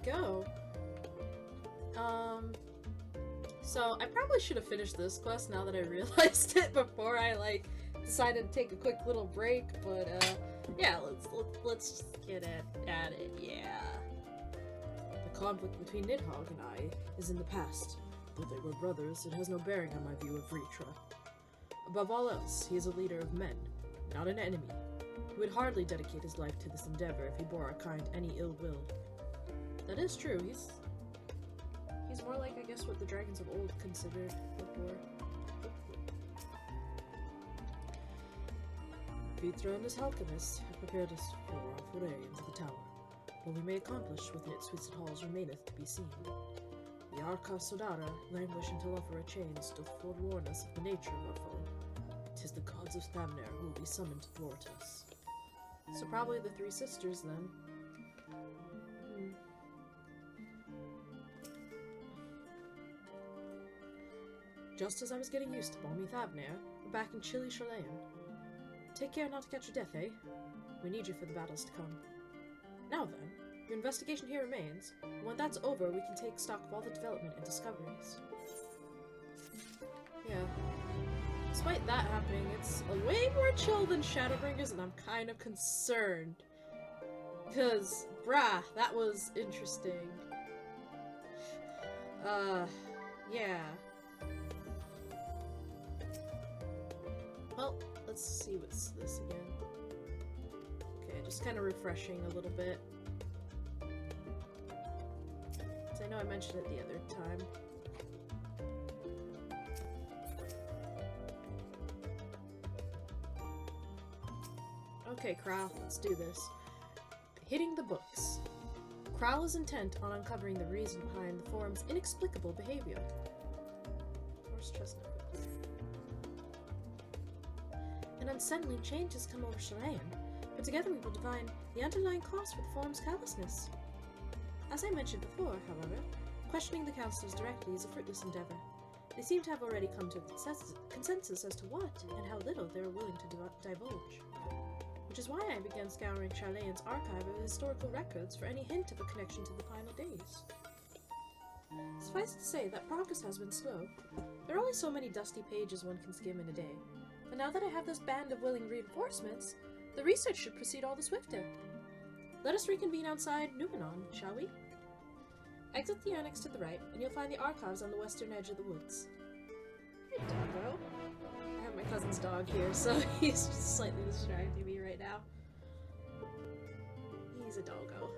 go. So I probably should have finished this quest now that I realized it before I, like, decided to take a quick little break, but, yeah, let's just get at it, yeah. The conflict between Nidhogg and I is in the past. Though they were brothers, it has no bearing on my view of Vritra. Above all else, he is a leader of men, not an enemy. He would hardly dedicate his life to this endeavor if he bore our kind any ill will. That is true, he's more like, I guess, what the dragons of old considered before. Vritra and his alchemist have prepared us for our foray into the tower. What we may accomplish within its twisted halls remaineth to be seen. The Arca Sodara languish until offer a chains doth forewarn us of the nature of our foe. 'Tis the gods of Thamner who will be summoned to thwart us. So probably the three sisters, then. Just as I was getting used to balmy Thavnair, we're back in chilly Sharlayan. Take care not to catch your death, eh? We need you for the battles to come. Now then, your investigation here remains, and when that's over, we can take stock of all the development and discoveries. Yeah. Despite that happening, it's a way more chill than Shadowbringers, and I'm kind of concerned. Because, brah, that was interesting. Yeah. Well, let's see what's this again. Okay, just kind of refreshing a little bit. So I know I mentioned it the other time. Okay, Kral, let's do this. Hitting the books. Kral is intent on uncovering the reason behind the forum's inexplicable behavior. Horse chestnut. An unsettling change has come over Sharlayan, but together we will divine the underlying cause for the forum's callousness. As I mentioned before, however, questioning the counselors directly is a fruitless endeavor. They seem to have already come to a consensus as to what and how little they are willing to divulge. Which is why I began scouring Sharlayan's archive of historical records for any hint of a connection to the final days. Suffice it to say that progress has been slow. There are only so many dusty pages one can skim in a day. But now that I have this band of willing reinforcements, the research should proceed all the swifter. Let us reconvene outside Numenon, shall we? Exit the annex to the right, and you'll find the archives on the western edge of the woods. Hey, doggo. I have my cousin's dog here, so he's just slightly distracting me right now. He's a doggo.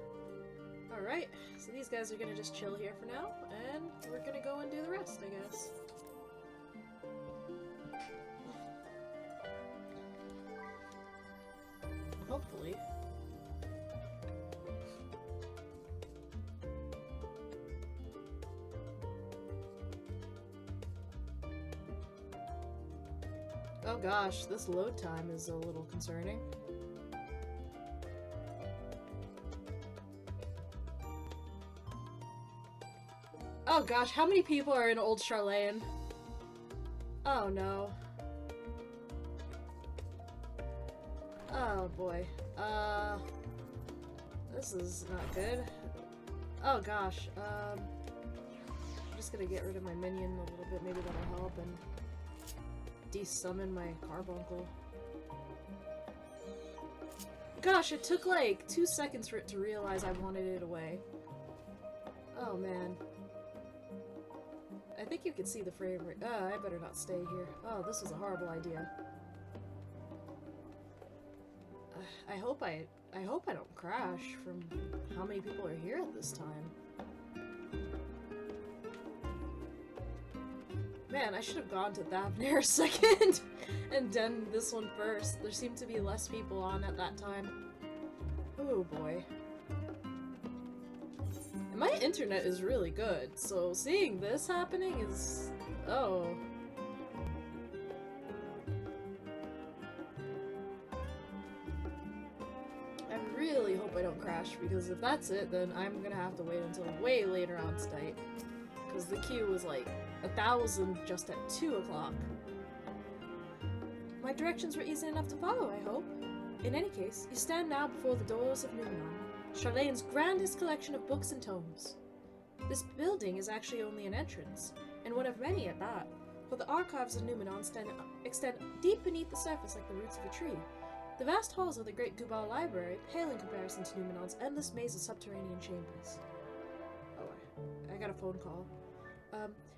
Alright, so these guys are gonna just chill here for now, and we're gonna go and do the rest, I guess. Hopefully. Oh gosh, this load time is a little concerning. Oh gosh, how many people are in Old Sharlayan? Oh no. Oh boy. This is not good. Oh gosh, I'm just gonna get rid of my minion a little bit, maybe that'll help, and de-summon my carbuncle. Gosh, it took like 2 seconds for it to realize I wanted it away. Oh man. I think you can see the frame rate. I better not stay here. Oh, this is a horrible idea. I hope I don't crash from how many people are here at this time. Man, I should have gone to Thavnair second and done this one first. There seemed to be less people on at that time. Oh boy. And my internet is really good, so seeing this happening is... oh. I really hope I don't crash, because if that's it, then I'm gonna have to wait until way later on tonight. Because the queue was like 1,000 just at 2 o'clock. My directions were easy enough to follow, I hope. In any case, you stand now before the doors of Numenon. Sharlayans' grandest collection of books and tomes. This building is actually only an entrance, and one of many at that, for the archives of Numenon extend deep beneath the surface like the roots of a tree. The vast halls of the Great Gubal Library pale in comparison to Numenon's endless maze of subterranean chambers. Oh, I got a phone call.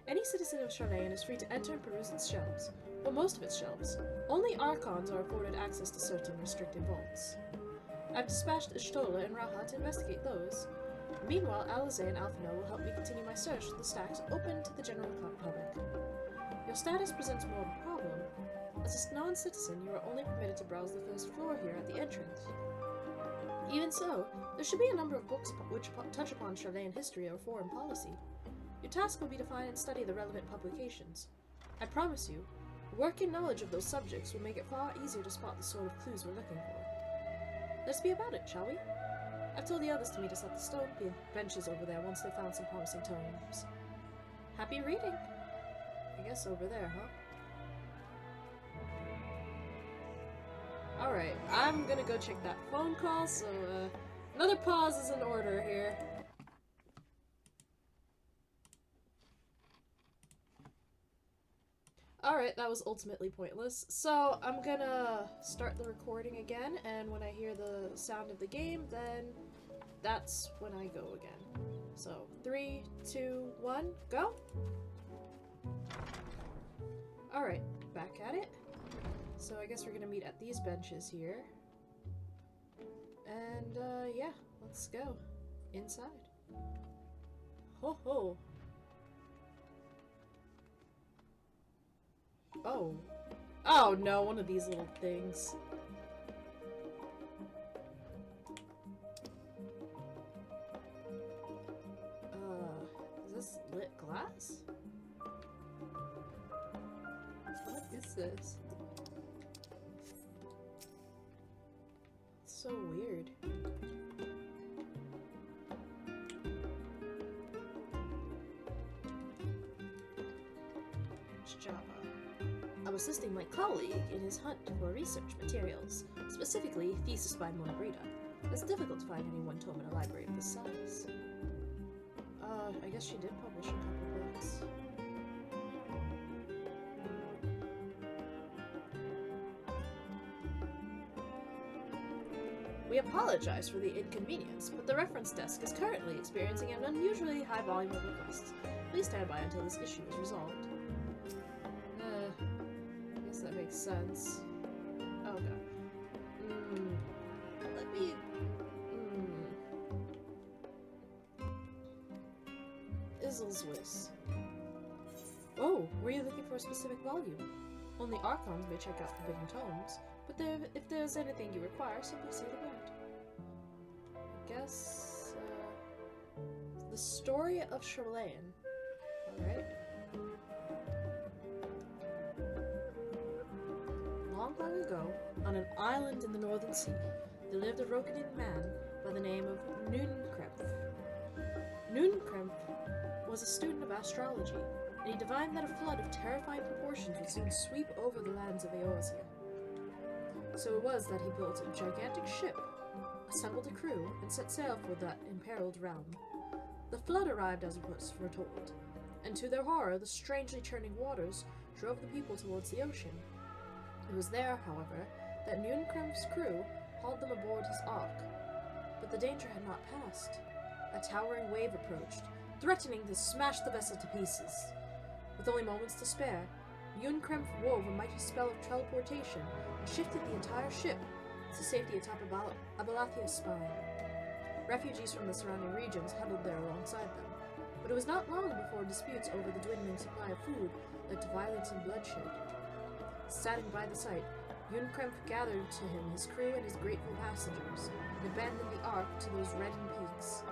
Any citizen of Sharlayan is free to enter and peruse its shelves. Well, most of its shelves. Only Archons are afforded access to certain restricted vaults. I've dispatched Ishtola and Raha to investigate those. Meanwhile, Alizé and Alphino will help me continue my search for the stacks open to the general public. Your status presents more of a problem. As a non-citizen, you are only permitted to browse the first floor here at the entrance. Even so, there should be a number of books which touch upon Sharlayan history or foreign policy. Your task will be to find and study the relevant publications. I promise you, working knowledge of those subjects will make it far easier to spot the sort of clues we're looking for. Let's be about it, shall we? I've told the others to meet us at the stone benches over there once they found some promising tomes. Happy reading! I guess over there, huh? Alright, I'm gonna go check that phone call, so, another pause is in order here. Alright, that was ultimately pointless. So, I'm gonna start the recording again, and when I hear the sound of the game, then that's when I go again. So, 3, 2, 1, go! Alright, back at it. So I guess we're gonna meet at these benches here. And, yeah, let's go. Inside. Ho ho! Oh. Oh no, one of these little things. Is this lit glass? What is this? It's so weird. It's Java. I'm assisting my colleague in his hunt for research materials, specifically Thesis by Mona Breda. It's difficult to find any one tome in a library of this size. I guess she did publish a couple books. We apologize for the inconvenience, but the reference desk is currently experiencing an unusually high volume of requests. Please stand by until this issue is resolved. I guess that makes sense. Oh no. Let me... Izzleswiss. Oh, were you looking for a specific volume? Only Archons may check out forbidden tomes, but if there's anything you require, simply say the word. I guess, the story of Sharlayan. Alright. Long ago, on an island in the Northern Sea, there lived a Rokanin man by the name of Nuhnkrempf. Nuhnkrempf was a student of astrology, and he divined that a flood of terrifying proportions would soon sweep over the lands of Eorzea. So it was that he built a gigantic ship, assembled a crew, and set sail for that imperiled realm. The flood arrived as it was foretold, and to their horror, the strangely churning waters drove the people towards the ocean. It was there, however, that Nuhnkrempf's crew hauled them aboard his ark. But the danger had not passed. A towering wave approached, threatening to smash the vessel to pieces. With only moments to spare, Nuhnkrempf wove a mighty spell of teleportation and shifted the entire ship to safety atop Abalathia's spine. Refugees from the surrounding regions huddled there alongside them, but it was not long before disputes over the dwindling supply of food led to violence and bloodshed. Standing by the site, Nuhnkrempf gathered to him his crew and his grateful passengers, and abandoned the ark to those reddened peaks.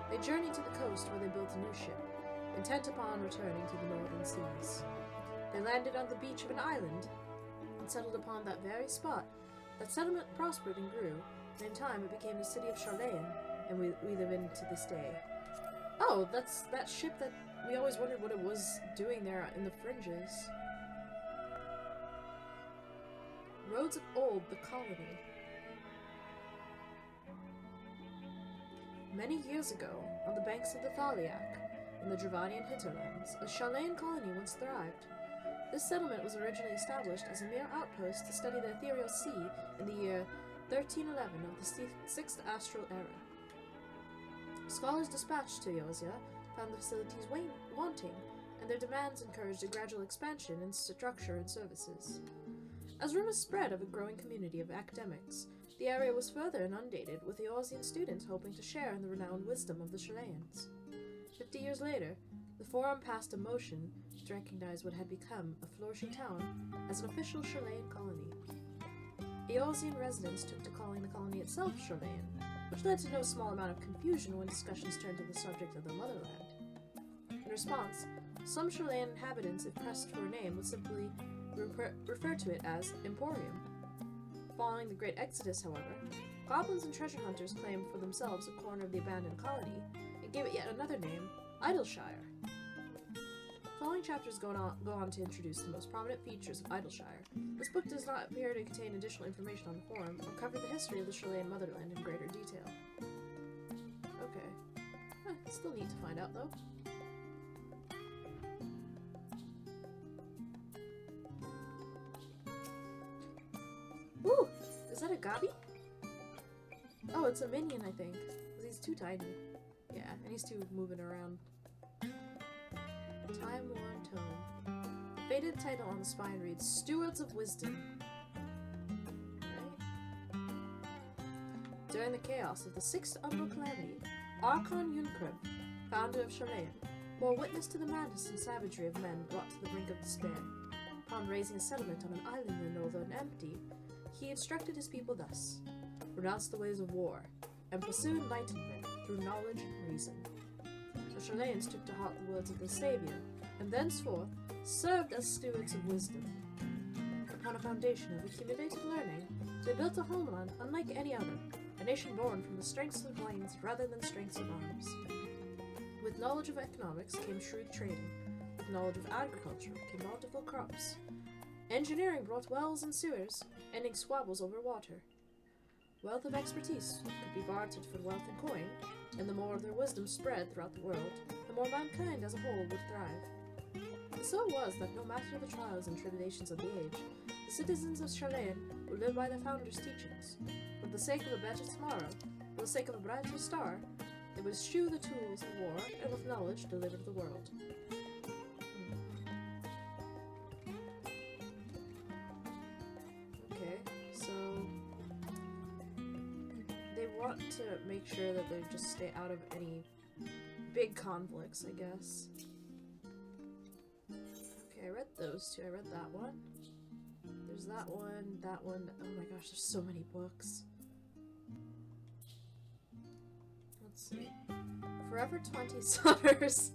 They journeyed to the coast where they built a new ship, intent upon returning to the northern seas. They landed on the beach of an island and settled upon that very spot. That settlement prospered and grew, and in time it became the city of Sharlayan, and we live in to this day. Oh, that's that ship that we always wondered what it was doing there in the fringes. Roads of Old, the colony. Many years ago, on the banks of the Thaliak, in the Dravanian hinterlands, a Sharlayan colony once thrived. This settlement was originally established as a mere outpost to study the ethereal sea in the year 1311 of the 6th astral era. Scholars dispatched to Eosia found the facilities wanting, and their demands encouraged a gradual expansion in structure and services. As rumors spread of a growing community of academics, the area was further inundated with Eosian students hoping to share in the renowned wisdom of the Sharlayans. 50 years later, the Forum passed a motion to recognize what had become a flourishing town as an official Sharlayan colony. Eosian residents took to calling the colony itself Sharlayan, which led to no small amount of confusion when discussions turned to the subject of their motherland. In response, some Sharlayan inhabitants, if pressed for a name, would simply refer to it as Emporium. Following the Great Exodus, however, goblins and treasure hunters claimed for themselves a corner of the abandoned colony and gave it yet another name, Idleshire. The following chapters go on to introduce the most prominent features of Idleshire. This book does not appear to contain additional information on the forum or cover the history of the Sharlayan motherland in greater detail. Okay. Still neat to find out, though. Ooh! Is that a Gabi? Oh, it's a minion, I think. He's too tiny. Yeah, and he's too moving around. Time-worn tome. The faded title on the spine reads, Stewards of Wisdom. Okay. During the chaos of the 6th Umbral Calamity, Archon Yunkrib, founder of Sharlayan, bore witness to the madness and savagery of men brought to the brink of despair. Upon raising a settlement on an island in the northern empty, he instructed his people thus: renounce the ways of war, and pursue enlightenment through knowledge and reason. The Sharlayans took to heart the words of the Savior, and thenceforth served as stewards of wisdom. Upon a foundation of accumulated learning, they built a homeland unlike any other, a nation born from the strengths of minds rather than strengths of arms. With knowledge of economics came shrewd trading. With knowledge of agriculture came bountiful crops. Engineering brought wells and sewers, ending squabbles over water. Wealth of expertise could be bartered for wealth and coin, and the more their wisdom spread throughout the world, the more mankind as a whole would thrive. And so it was that no matter the trials and tribulations of the age, the citizens of Sharlayan would live by their founders' teachings. For the sake of a better tomorrow, for the sake of a brighter star, they would eschew the tools of war and with knowledge deliver the world. Okay, so they want to make sure that they just stay out of any big conflicts, I guess. Okay, I read those two. I read that one. There's that one, that one. Oh my gosh, there's so many books. Let's see. Forever 20 Summers.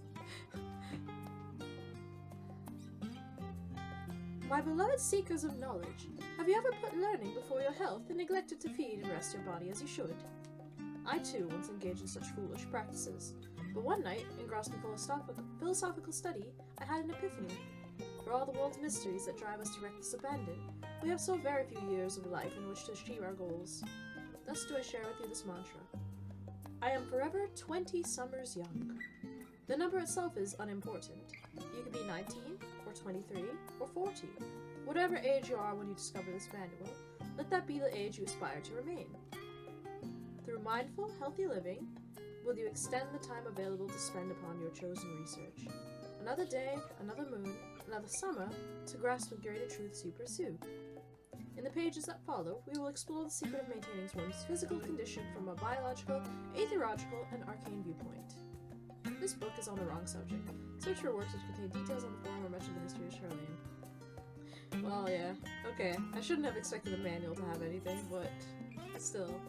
My beloved seekers of knowledge, have you ever put learning before your health and neglected to feed and rest your body as you should? I too once engaged in such foolish practices, but one night, engrossed in philosophical study, I had an epiphany. For all the world's mysteries that drive us to reckless abandon, we have so very few years of life in which to achieve our goals. Thus do I share with you this mantra. I am forever 20 summers young. The number itself is unimportant. You could be 19, or 23, or 40. Whatever age you are when you discover this manual, let that be the age you aspire to remain. Through mindful, healthy living, will you extend the time available to spend upon your chosen research. Another day, another moon, another summer, to grasp the greater truths you pursue. In the pages that follow, we will explore the secret of maintaining one's physical condition from a biological, aetheriological, and arcane viewpoint. This book is on the wrong subject. Search for works which contain details on the forum or mention the history of Sharlayan. Well, yeah. Okay, I shouldn't have expected the manual to have anything, but still.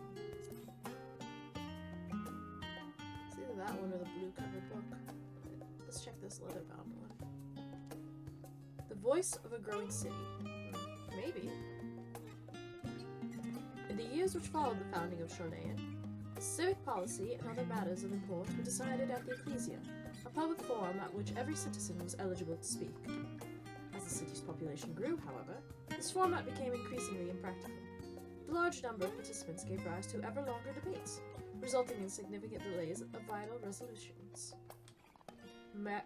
It's either that one or the blue cover book. Let's check this leather-bound one. The Voice of a Growing City. Maybe. In the years which followed the founding of Sharlayan, civic policy and other matters of import were decided at the Ecclesia, a public forum at which every citizen was eligible to speak. As the city's population grew, however, this format became increasingly impractical. The large number of participants gave rise to ever longer debates, resulting in significant delays of vital resolutions.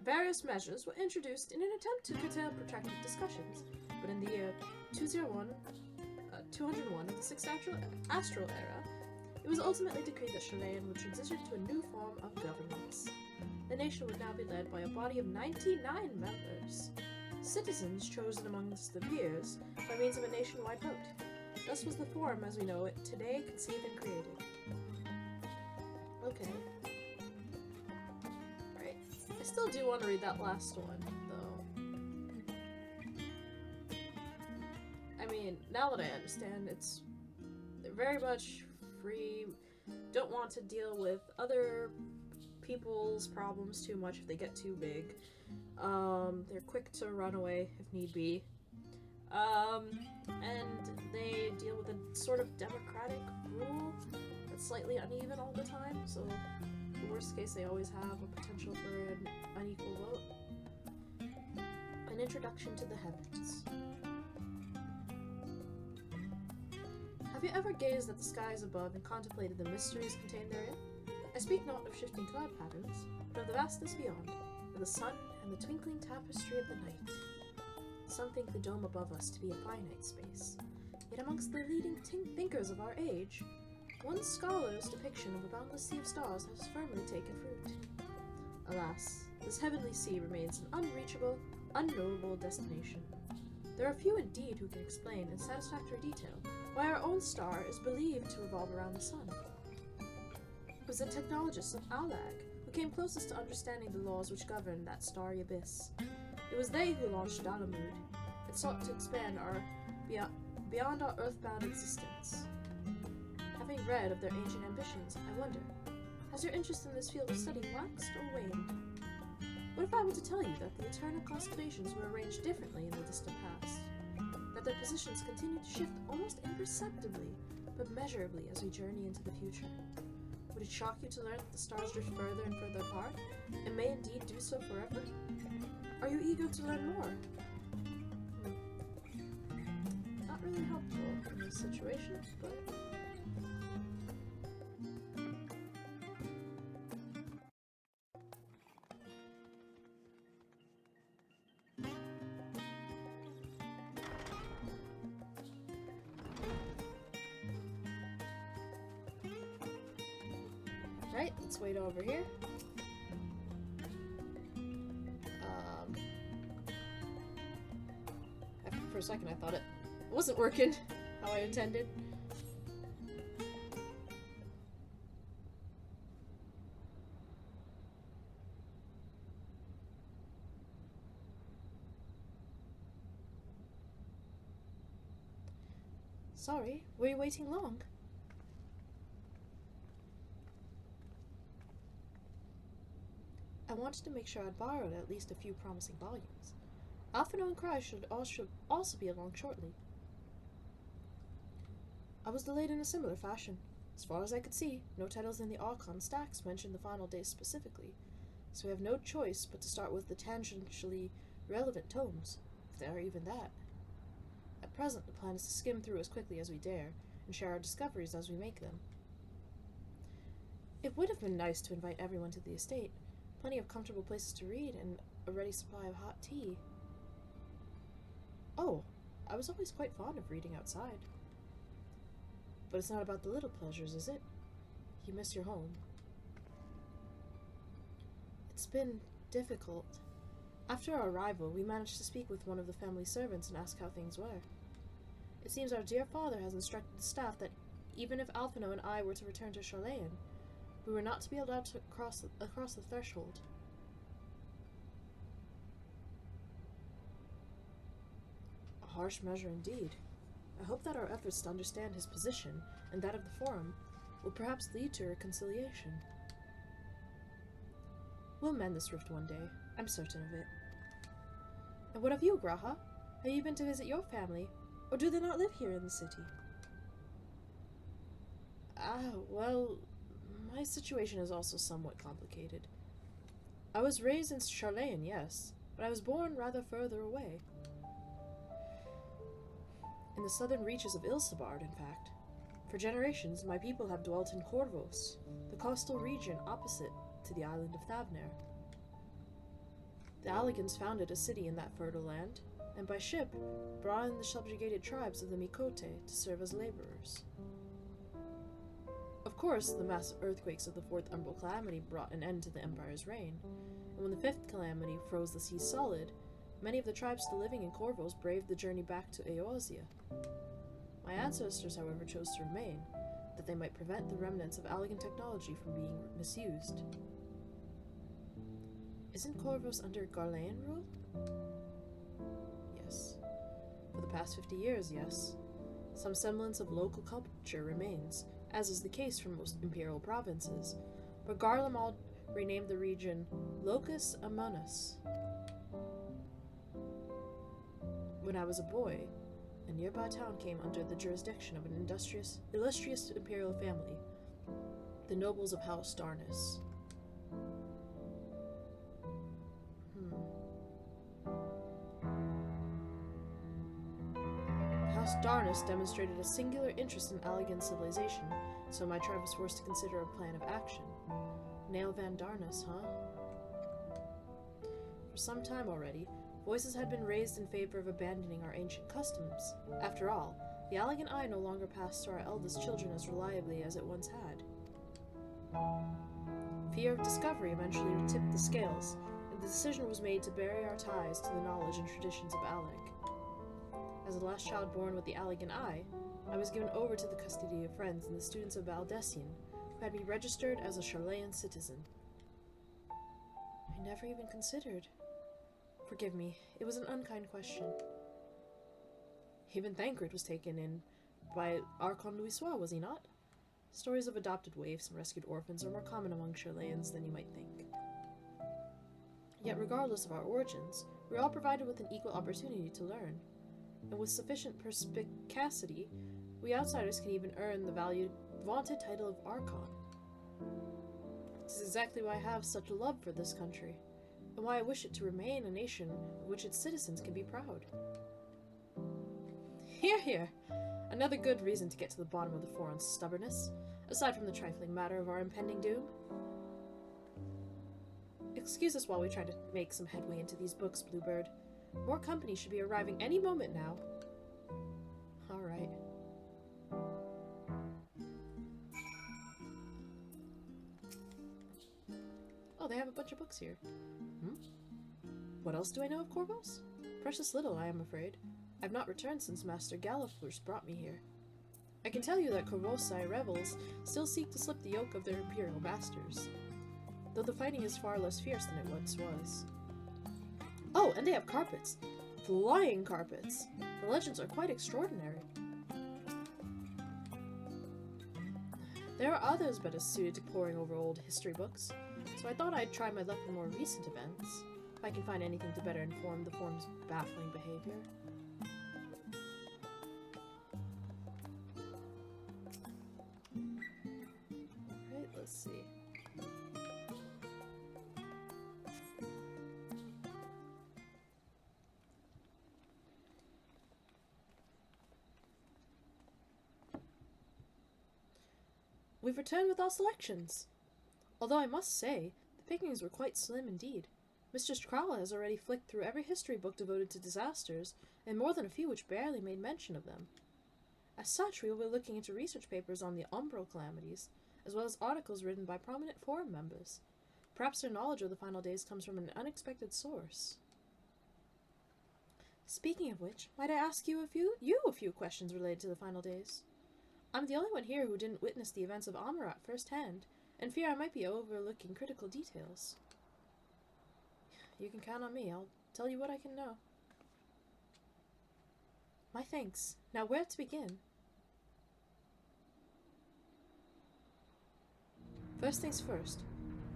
Various measures were introduced in an attempt to curtail protracted discussions, but in the year 201 of the Sixth Astral Era, it was ultimately decreed that Sharlayan would transition to a new form of governance. The nation would now be led by a body of 99 members, citizens chosen amongst the peers by means of a nationwide vote. Thus was the forum as we know it today conceived and created. Okay. Alright. I still do want to read that last one, though. I mean, now that I understand, they're very much free, don't want to deal with other people's problems too much if they get too big. They're quick to run away if need be. And they deal with a sort of democratic rule that's slightly uneven all the time, so in the worst case they always have a potential for an unequal vote. An introduction to the heavens. Have you ever gazed at the skies above and contemplated the mysteries contained therein? I speak not of shifting cloud patterns, but of the vastness beyond, of the sun and the twinkling tapestry of the night. Some think the dome above us to be a finite space, yet amongst the leading thinkers of our age, one scholar's depiction of a boundless sea of stars has firmly taken fruit. Alas, this heavenly sea remains an unreachable, unknowable destination. There are few indeed who can explain in satisfactory detail why our own star is believed to revolve around the sun. It was the technologists of Alag who came closest to understanding the laws which govern that starry abyss. It was they who launched Dalamud and sought to expand our beyond our earthbound existence. Having read of their ancient ambitions, I wonder, has your interest in this field of study waxed or waned? What if I were to tell you that the eternal constellations were arranged differently in the distant past? That their positions continue to shift almost imperceptibly, but measurably as we journey into the future? Would it shock you to learn that the stars drift further and further apart, and may indeed do so forever? Are you eager to learn more? Not really helpful in this situation, but... Right, let's wait over here. For a second I thought it wasn't working how I intended. Sorry, were you waiting long? I wanted to make sure I'd borrowed at least a few promising volumes. Alphino and Cry should also be along shortly. I was delayed in a similar fashion. As far as I could see, no titles in the Archon stacks mention the final day specifically, so we have no choice but to start with the tangentially relevant tomes, if there are even that. At present, the plan is to skim through as quickly as we dare, and share our discoveries as we make them. It would have been nice to invite everyone to the estate, plenty of comfortable places to read, and a ready supply of hot tea. Oh, I was always quite fond of reading outside. But it's not about the little pleasures, is it? You miss your home. It's been difficult. After our arrival, we managed to speak with one of the family servants and ask how things were. It seems our dear father has instructed the staff that even if Alphino and I were to return to Sharlayan, we were not to be allowed to cross the threshold. A harsh measure indeed. I hope that our efforts to understand his position and that of the Forum will perhaps lead to reconciliation. We'll mend this rift one day, I'm certain of it. And what of you, Graha? Have you been to visit your family, or do they not live here in the city? Well, my situation is also somewhat complicated. I was raised in Sharlayan, yes, but I was born rather further away. In the southern reaches of Ilsabard, in fact. For generations, my people have dwelt in Corvos, the coastal region opposite to the island of Thavner. The Alligans founded a city in that fertile land, and by ship brought in the subjugated tribes of the Mikote to serve as laborers. Of course, the massive earthquakes of the Fourth Umbral Calamity brought an end to the Empire's reign, and when the Fifth Calamity froze the seas solid, many of the tribes still living in Corvos braved the journey back to Eorzea. My ancestors, however, chose to remain, that they might prevent the remnants of Allagan technology from being misused. Isn't Corvos under Garlean rule? Yes. For the past 50 years, yes. Some semblance of local culture remains, as is the case for most imperial provinces, but Garlemald renamed the region Locus Amonis. When I was a boy, a nearby town came under the jurisdiction of an illustrious imperial family, the nobles of House Darnus. House Darnus demonstrated a singular interest in Allagan civilization, so my tribe was forced to consider a plan of action. Nail Van Darnus, huh? For some time already, voices had been raised in favor of abandoning our ancient customs. After all, the Allagan Eye no longer passed to our eldest children as reliably as it once had. Fear of discovery eventually tipped the scales, and the decision was made to bury our ties to the knowledge and traditions of Allag. As the last child born with the Allagan Eye, I was given over to the custody of friends and the students of Baldessian, who had me registered as a Sharlayan citizen. I never even considered. Forgive me, it was an unkind question. Even Thancred was taken in by Archon Louisois, was he not? Stories of adopted waifs and rescued orphans are more common among Sharlayans than you might think. Yet regardless of our origins, we are all provided with an equal opportunity to learn. And with sufficient perspicacity, we outsiders can even earn the vaunted title of Archon. This is exactly why I have such a love for this country, and why I wish it to remain a nation of which its citizens can be proud. Hear, hear! Another good reason to get to the bottom of the Foron's stubbornness, aside from the trifling matter of our impending doom. Excuse us while we try to make some headway into these books, Bluebird. More company should be arriving any moment now. All right. Oh, they have a bunch of books here. What else do I know of Corvos? Precious little, I am afraid. I've not returned since Master Galliflus brought me here. I can tell you that Corvosi rebels still seek to slip the yoke of their imperial masters, though the fighting is far less fierce than it once was. Oh, and they have carpets. Flying carpets. The legends are quite extraordinary. There are others better suited to poring over old history books, so I thought I'd try my luck in more recent events, if I can find anything to better inform the Form's baffling behavior. Alright, let's see. We've returned with our selections. Although I must say, the pickings were quite slim indeed. Mistress Krala has already flicked through every history book devoted to disasters, and more than a few which barely made mention of them. As such, we will be looking into research papers on the Umbral calamities, as well as articles written by prominent forum members. Perhaps their knowledge of the final days comes from an unexpected source. Speaking of which, might I ask you a few questions related to the final days? I'm the only one here who didn't witness the events of Amarat firsthand, and fear I might be overlooking critical details. You can count on me. I'll tell you what I can know. My thanks. Now where to begin? First things first.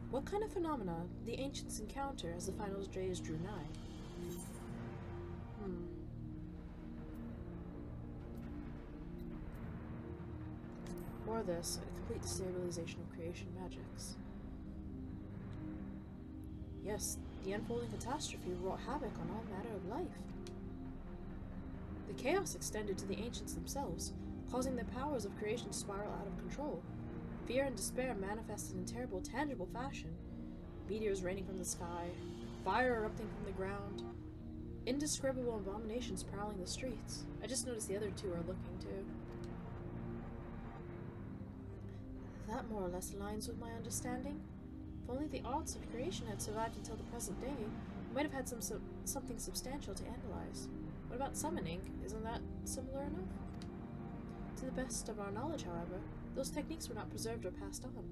What kind of phenomena did the ancients encounter as the final days drew nigh? Or this, a complete destabilization of creation magics. Yes, the unfolding catastrophe wrought havoc on all matter of life. The chaos extended to the ancients themselves, causing their powers of creation to spiral out of control. Fear and despair manifested in terrible, tangible fashion. Meteors raining from the sky, fire erupting from the ground, indescribable abominations prowling the streets. I just noticed the other two are looking too. That more or less aligns with my understanding. If only the arts of creation had survived until the present day, we might have had something substantial to analyze. What about summoning? Isn't that similar enough? To the best of our knowledge, however, those techniques were not preserved or passed on.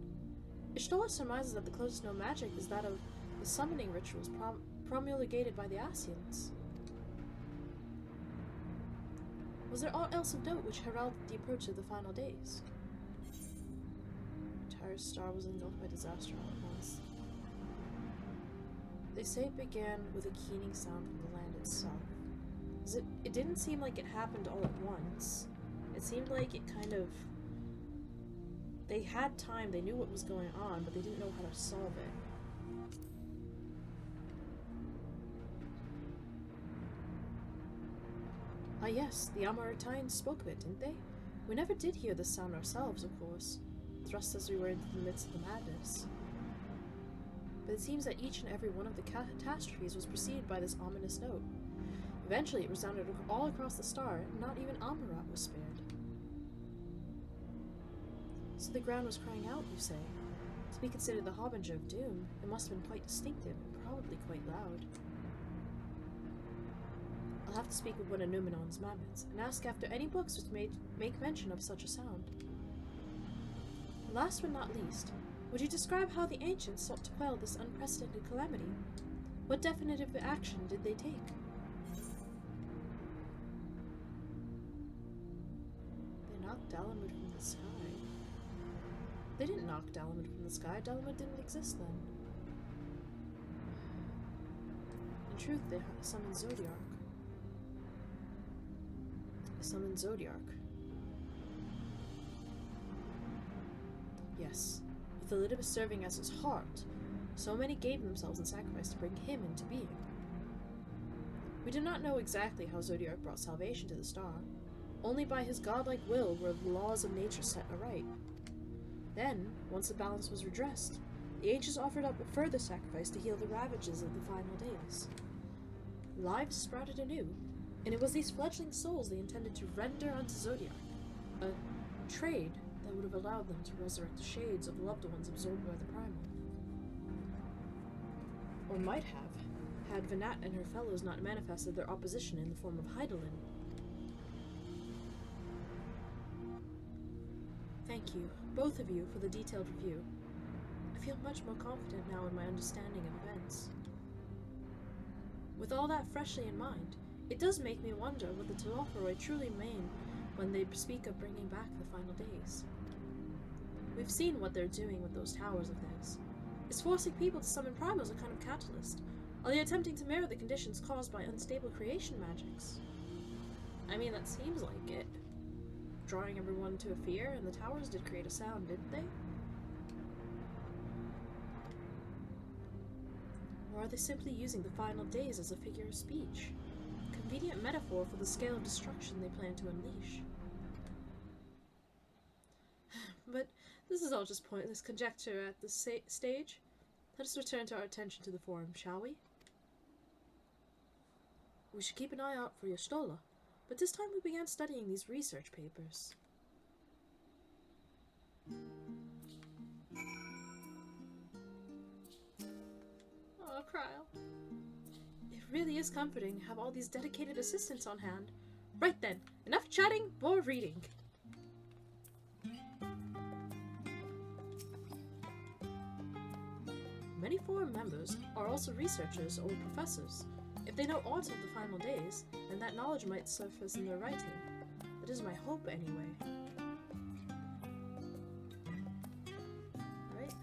Ishtola surmises that the closest known magic is that of the summoning rituals promulgated by the Asians. Was there aught else of note which heralded the approach of the final days? The entire star was engulfed by disaster all at once. They say it began with a keening sound from the land itself. It didn't seem like it happened all at once. It seemed like it kind of... They had time, they knew what was going on, but they didn't know how to solve it. Ah yes, the Amaritines spoke of it, didn't they? We never did hear the sound ourselves, of course, thrust as we were into the midst of the madness. But it seems that each and every one of the catastrophes was preceded by this ominous note. Eventually it resounded all across the star, and not even Amarat was spared. So the ground was crying out, you say? To be considered the harbinger of doom, it must have been quite distinctive, and probably quite loud. I'll have to speak with one of Numenon's mammoths, and ask after any books which make mention of such a sound. Last but not least, would you describe how the ancients sought to quell this unprecedented calamity? What definitive action did they take? They knocked Dalamud from the sky. They didn't knock Dalamud from the sky. Dalamud didn't exist then. In truth, they summoned Zodiark. They summoned Zodiark. Yes, with Elidibus serving as his heart, so many gave themselves in sacrifice to bring him into being. We do not know exactly how Zodiark brought salvation to the star. Only by his godlike will were the laws of nature set aright. Then, once the balance was redressed, the ancients offered up a further sacrifice to heal the ravages of the final days. Lives sprouted anew, and it was these fledgling souls they intended to render unto Zodiark, a trade that would have allowed them to resurrect the shades of loved ones absorbed by the primal. Or might have, had Venat and her fellows not manifested their opposition in the form of Hydaelyn. Thank you, both of you, for the detailed review. I feel much more confident now in my understanding of events. With all that freshly in mind, it does make me wonder what the Telophoroi truly mean when they speak of bringing back the final days. We've seen what they're doing with those towers of theirs. Is forcing people to summon primals a kind of catalyst? Are they attempting to mirror the conditions caused by unstable creation magics? I mean, that seems like it. Drawing everyone to a fear, and the towers did create a sound, didn't they? Or are they simply using the final days as a figure of speech? A convenient metaphor for the scale of destruction they plan to unleash. But this is all just pointless conjecture at this stage. Let us return to our attention to the forum, shall we? We should keep an eye out for Y'shtola, but this time we began studying these research papers. Oh, Kryle. It really is comforting to have all these dedicated assistants on hand. Right then, enough chatting, more reading. Many forum members are also researchers or professors. If they know aught of the final days, then that knowledge might surface in their writing. That is my hope, anyway. Right?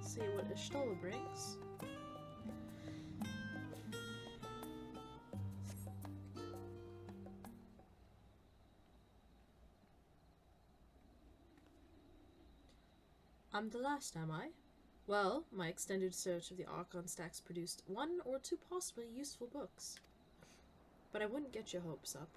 See what Y'shtola brings. I'm the last, am I? Well, my extended search of the Archon stacks produced one or two possibly useful books. but I wouldn't get your hopes up.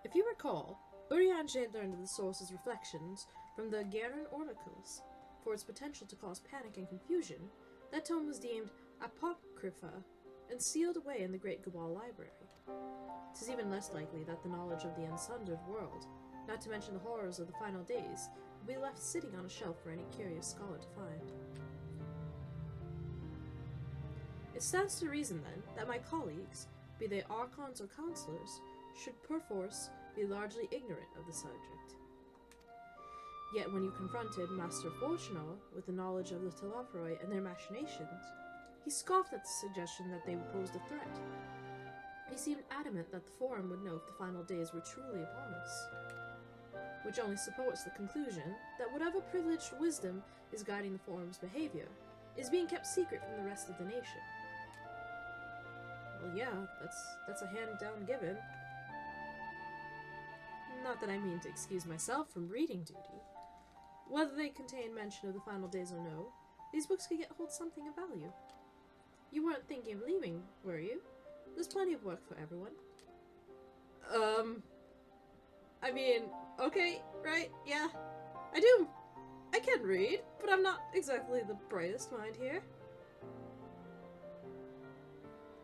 If you recall, Urianger had learned of the source's reflections from the Garen oracles. For its potential to cause panic and confusion, that tome was deemed apocrypha and sealed away in the Great Gabal Library. 'Tis even less likely that the knowledge of the unsundered world, not to mention the horrors of the final days, will be left sitting on a shelf for any curious scholar to find. It stands to reason, then, that my colleagues, be they archons or counselors, should perforce be largely ignorant of the subject. Yet when you confronted Master Fortuno with the knowledge of the Telophoroi and their machinations, he scoffed at the suggestion that they posed a threat. He seemed adamant that the Forum would know if the final days were truly upon us, which only supports the conclusion that whatever privileged wisdom is guiding the Forum's behavior is being kept secret from the rest of the nation. Well, yeah, that's a hand-down given. Not that I mean to excuse myself from reading duty. Whether they contain mention of the final days or no, these books could hold something of value. You weren't thinking of leaving, were you? There's plenty of work for everyone. I mean, okay, right, yeah. I can read, but I'm not exactly the brightest mind here.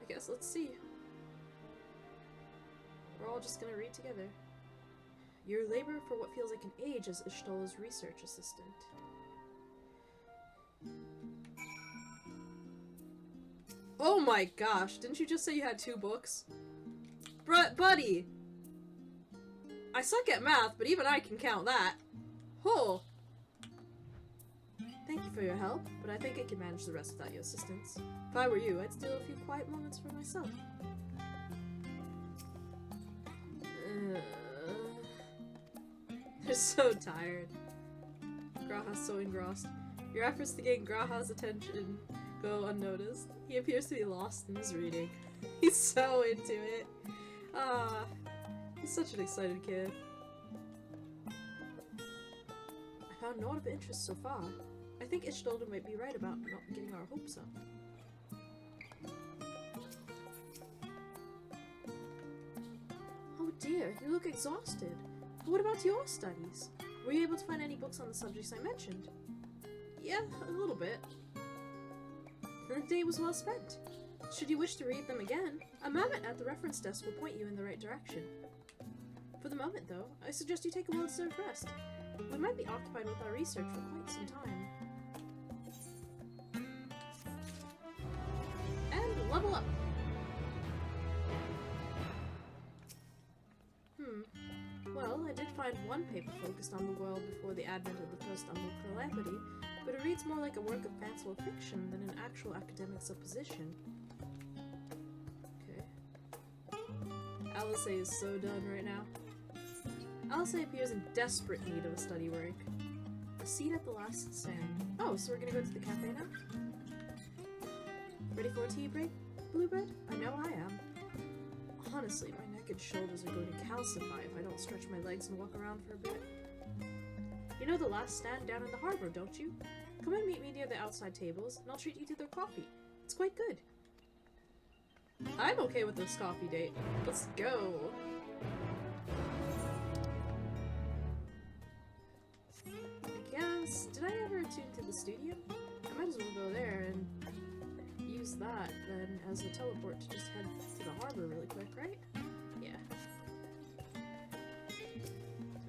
I guess let's see. We're all just gonna read together. Your labor for what feels like an age as Ishtola's research assistant. Oh my gosh, didn't you just say you had 2 books? Buddy! I suck at math, but even I can count that. Oh! Thank you for your help, but I think I can manage the rest without your assistance. If I were you, I'd steal a few quiet moments for myself. They're so tired. Graha's so engrossed. Your efforts to gain Graha's attention go unnoticed. He appears to be lost in his reading. He's so into it. Ah, he's such an excited kid. I found naught of interest so far. I think Ishtolda might be right about not getting our hopes up. Oh dear, you look exhausted. What about your studies? Were you able to find any books on the subjects I mentioned? Yeah, a little bit. The day was well spent. Should you wish to read them again, a mammoth at the reference desk will point you in the right direction. For the moment, though, I suggest you take a well-deserved rest. We might be occupied with our research for quite some time. And level up! Well, I did find one paper focused on the world before the advent of the first Umble Calamity, but it reads more like a work of fanciful fiction than an actual academic supposition. Okay. Alice is so done right now. Alice appears in desperate need of a study work. A seat at the last stand. Oh, so we're gonna go to the cafe now? Ready for a tea break, Bluebird? I know I am. Honestly, my neck and shoulders are going to calcify if I don't stretch my legs and walk around for a bit. You know the last stand down in the harbor, don't you? Come and meet me near the outside tables, and I'll treat you to their coffee. It's quite good. I'm okay with this coffee date. Let's go! I guess... Did I ever tune to the studio? I might as well go there and use that then as a teleport to just head to the harbor really quick, right? Yeah.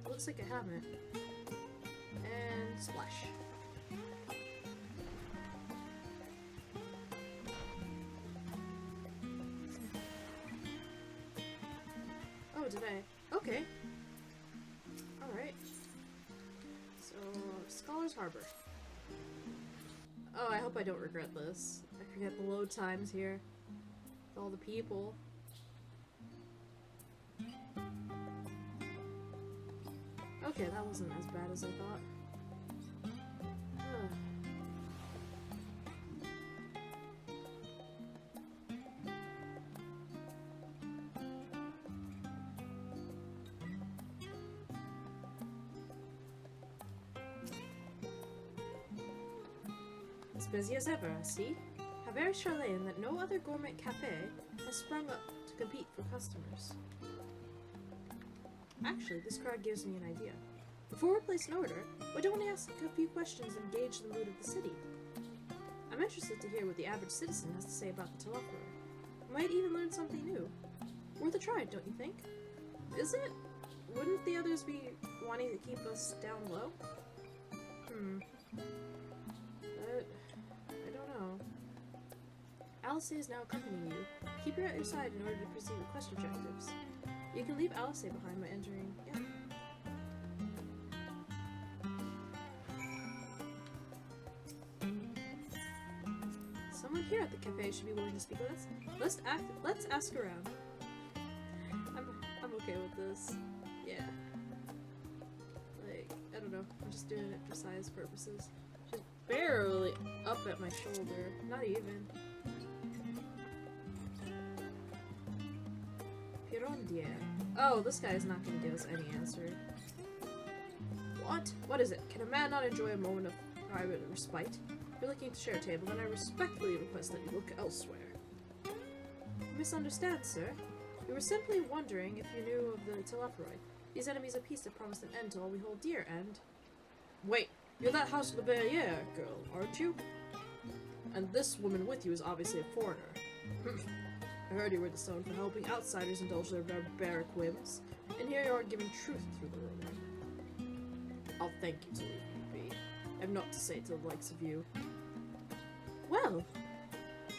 Looks like I haven't. And splash. Oh, did I? Okay. Alright. So, Scholar's Harbor. Oh, I hope I don't regret this. I forget the load times here. With all the people. Okay, that wasn't as bad as I thought. As busy as ever, I see. How very Sharlayan that no other gourmet cafe has sprung up to compete for customers. Actually, this card gives me an idea. Before we place an order, why don't we ask a few questions and gauge the mood of the city? I'm interested to hear what the average citizen has to say about the Telefera. We might even learn something new. Worth a try, don't you think? Is it? Wouldn't the others be wanting to keep us down low? But I don't know. Alice is now accompanying you. Keep her at your side in order to proceed with quest objectives. You can leave Alice behind by entering. Yeah. Someone here at the cafe should be willing to speak with us. Let's ask around. I'm okay with this. Yeah. Like, I don't know. I'm just doing it for size purposes. She's barely up at my shoulder. Not even. Pirondia. Oh, this guy is not going to give us any answer. What? What is it? Can a man not enjoy a moment of private respite? If you're looking to share a table, then I respectfully request that you look elsewhere. You misunderstand, sir. We were simply wondering if you knew of the Telefera. These enemies of peace that promised an end to all we hold dear, and... Wait, you're that House Le Barriere girl, aren't you? And this woman with you is obviously a foreigner. I heard you were disowned for helping outsiders indulge their barbaric whims, and here you are giving truth through the rumor. I'll thank you to leave me be. I have naught to say to the likes of you. Well,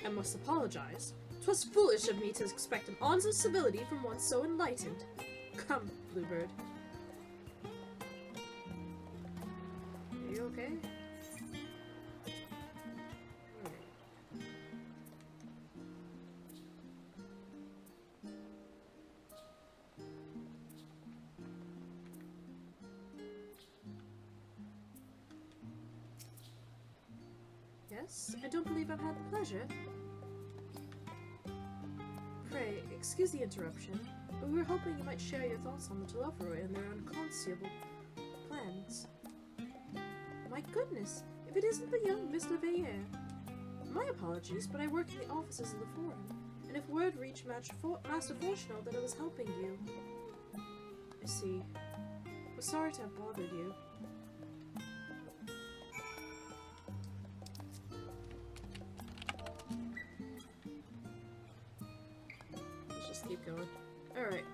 I must apologize. 'Twas foolish of me to expect an ounce of civility from one so enlightened. Come, Bluebird. Are you okay? Yes, I don't believe I've had the pleasure. Pray, excuse the interruption, but we were hoping you might share your thoughts on the Telefera and their unconceivable plans. My goodness, if it isn't the young Miss Le Barriere. My apologies, but I work in the offices of the Forum, and if word reached Master Fortunal that I was helping you... I see. We're sorry to have bothered you. Keep going. Alright.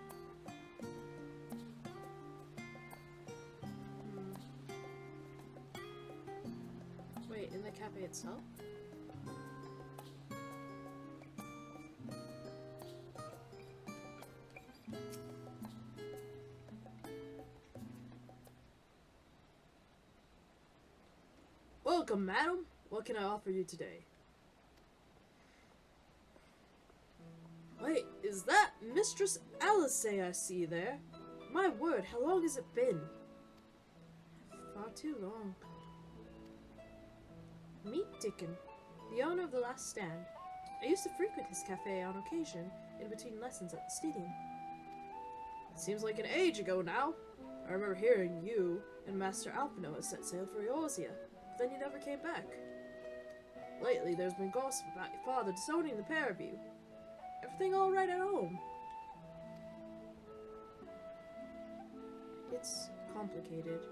Wait, in the cafe itself? Welcome, madam. What can I offer you today? Wait, is that Mistress Alice I see there? My word, how long has it been? Far too long. Meet Dickon, the owner of the Last Stand. I used to frequent his cafe on occasion, in between lessons at the stadium. It seems like an age ago now. I remember hearing you and Master Alpino had set sail for Eorzea, but then you never came back. Lately, there's been gossip about your father disowning the pair of you. Everything all right at home? It's complicated,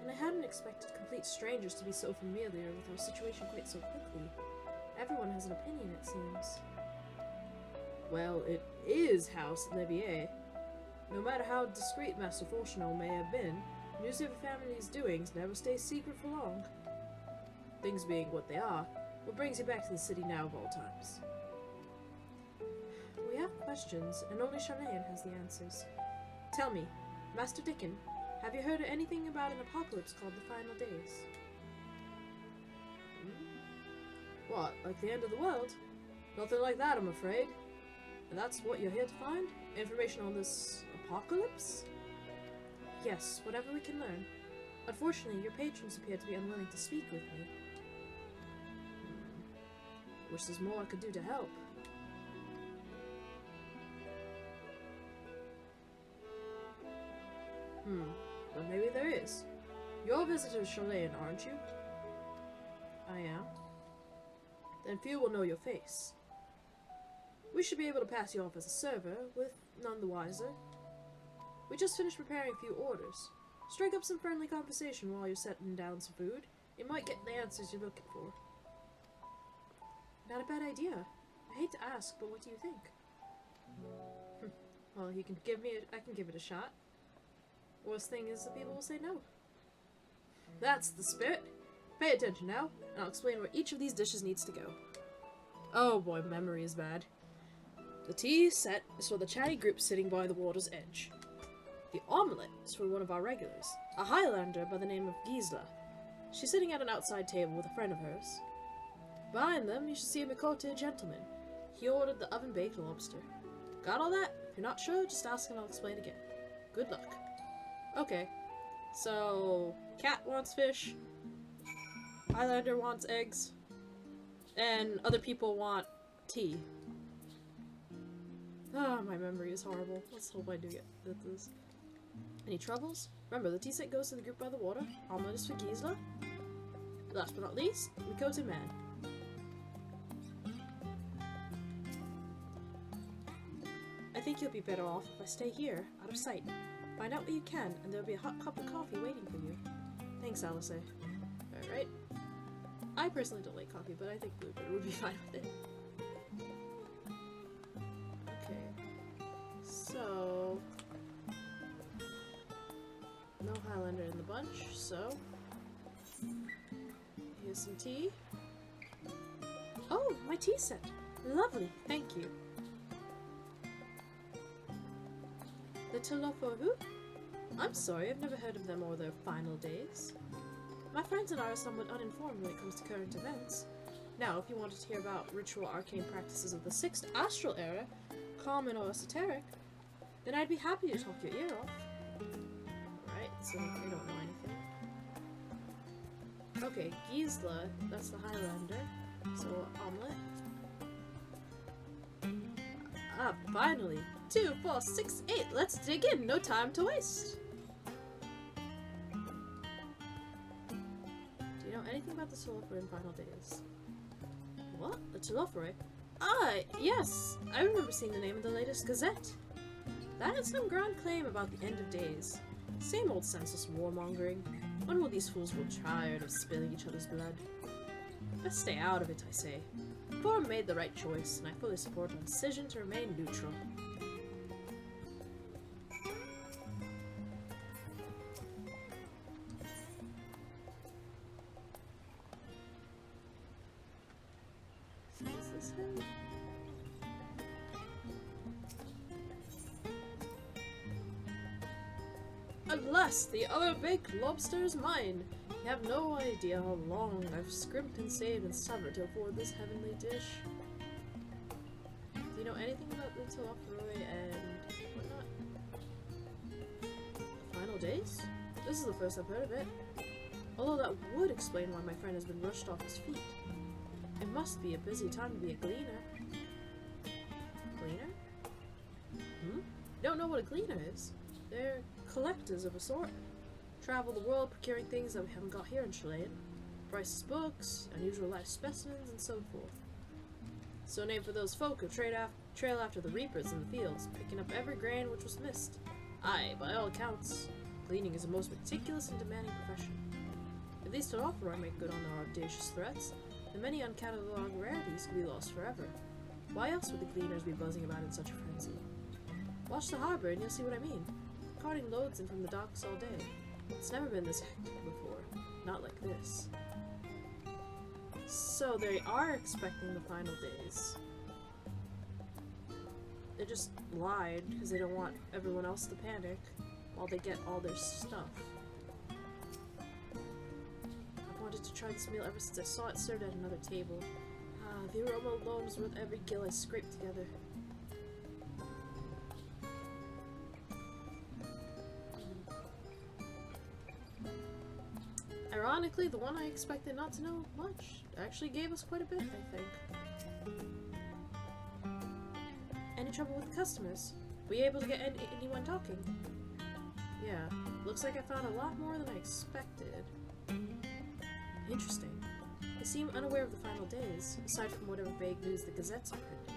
and I hadn't expected complete strangers to be so familiar with our situation quite so quickly. Everyone has an opinion, it seems. Well, it is House Le Barriere. No matter how discreet Master Fortunal may have been, news of your family's doings never stays secret for long. Things being what they are, what brings you back to the city now of all times? We have questions, and only Sharlayan has the answers. Tell me, Master Dickon, have you heard anything about an apocalypse called the Final Days? What, like the end of the world? Nothing like that, I'm afraid. And that's what you're here to find? Information on this apocalypse? Yes, whatever we can learn. Unfortunately, your patrons appear to be unwilling to speak with me. Wish there's more I could do to help. Well, maybe there is. You're a visitor to Sharlayan, aren't you? I am. Then few will know your face. We should be able to pass you off as a server, with none the wiser. We just finished preparing a few orders. Strike up some friendly conversation while you're setting down some food. You might get the answers you're looking for. Not a bad idea. I hate to ask, but what do you think? Well, you can give me I can give it a shot. Worst thing is that people will say no. That's the spirit. Pay attention now, and I'll explain where each of these dishes needs to go. Oh boy, memory is bad. The tea set is for the chatty group sitting by the water's edge. The omelette is for one of our regulars, a Highlander by the name of Gisela. She's sitting at an outside table with a friend of hers. Behind them, you should see a Mikote gentleman. He ordered the oven-baked lobster. Got all that? If you're not sure, just ask and I'll explain again. Good luck. Okay, so Cat wants fish, Highlander wants eggs, and other people want tea. Ah, my memory is horrible. Let's hope I do get this. Any troubles? Remember, the tea set goes to the group by the water. Omelette is for Gisela. Last but not least, Mikote man. I think you'll be better off if I stay here, out of sight. Find out what you can, and there'll be a hot cup of coffee waiting for you. Thanks, Alice. Alright. I personally don't like coffee, but I think Bluebird would be fine with it. Okay. So... no Highlander in the bunch, so... here's some tea. Oh, my tea set! Lovely, thank you. The Tilofo who? I'm sorry, I've never heard of them or their final days. My friends and I are somewhat uninformed when it comes to current events. Now, if you wanted to hear about ritual arcane practices of the 6th Astral Era, common or esoteric, then I'd be happy to talk your ear off. Right, so they don't know anything. Okay, Gisela, that's the Highlander. So, omelette. Ah, finally! 2, 4, 6, 8! Let's dig in! No time to waste! Do you know anything about the Tilofere in Final Days? What? The Tilofere? Ah, yes! I remember seeing the name in the latest Gazette. That had some grand claim about the end of days. Same old senseless warmongering. When will these fools grow tired of spilling each other's blood? Let's stay out of it, I say. Forum made the right choice, and I fully support our decision to remain neutral. Is this him? Alas, the other baked lobster is mine. You have no idea how long I've scrimped and saved and suffered to afford this heavenly dish. Do you know anything about the Tilofere and whatnot? Final days? This is the first I've heard of it. Although that would explain why my friend has been rushed off his feet. It must be a busy time to be a gleaner. Gleaner? Don't know what a gleaner is. They're collectors of a sort. Travel the world procuring things that we haven't got here in Sharlayan. Priceless books, unusual life specimens, and so forth. So named for those folk who trail after the reapers in the fields, picking up every grain which was missed. Aye, by all accounts, gleaning is a most meticulous and demanding profession. If these Tilofere make good on their audacious threats, then many uncatalogued rarities could be lost forever. Why else would the gleaners be buzzing about in such a frenzy? Watch the harbor and you'll see what I mean. Carting loads in from the docks all day. It's never been this hectic before. Not like this. So they are expecting the final days. They just lied because they don't want everyone else to panic while they get all their stuff. I've wanted to try this meal ever since I saw it served at another table. Ah, the aroma alone is worth every gill I scraped together. Ironically, the one I expected not to know much actually gave us quite a bit, I think. Any trouble with the customers? Were you able to get anyone talking? Yeah, looks like I found a lot more than I expected. Interesting. They seem unaware of the final days, aside from whatever vague news the gazettes are printing.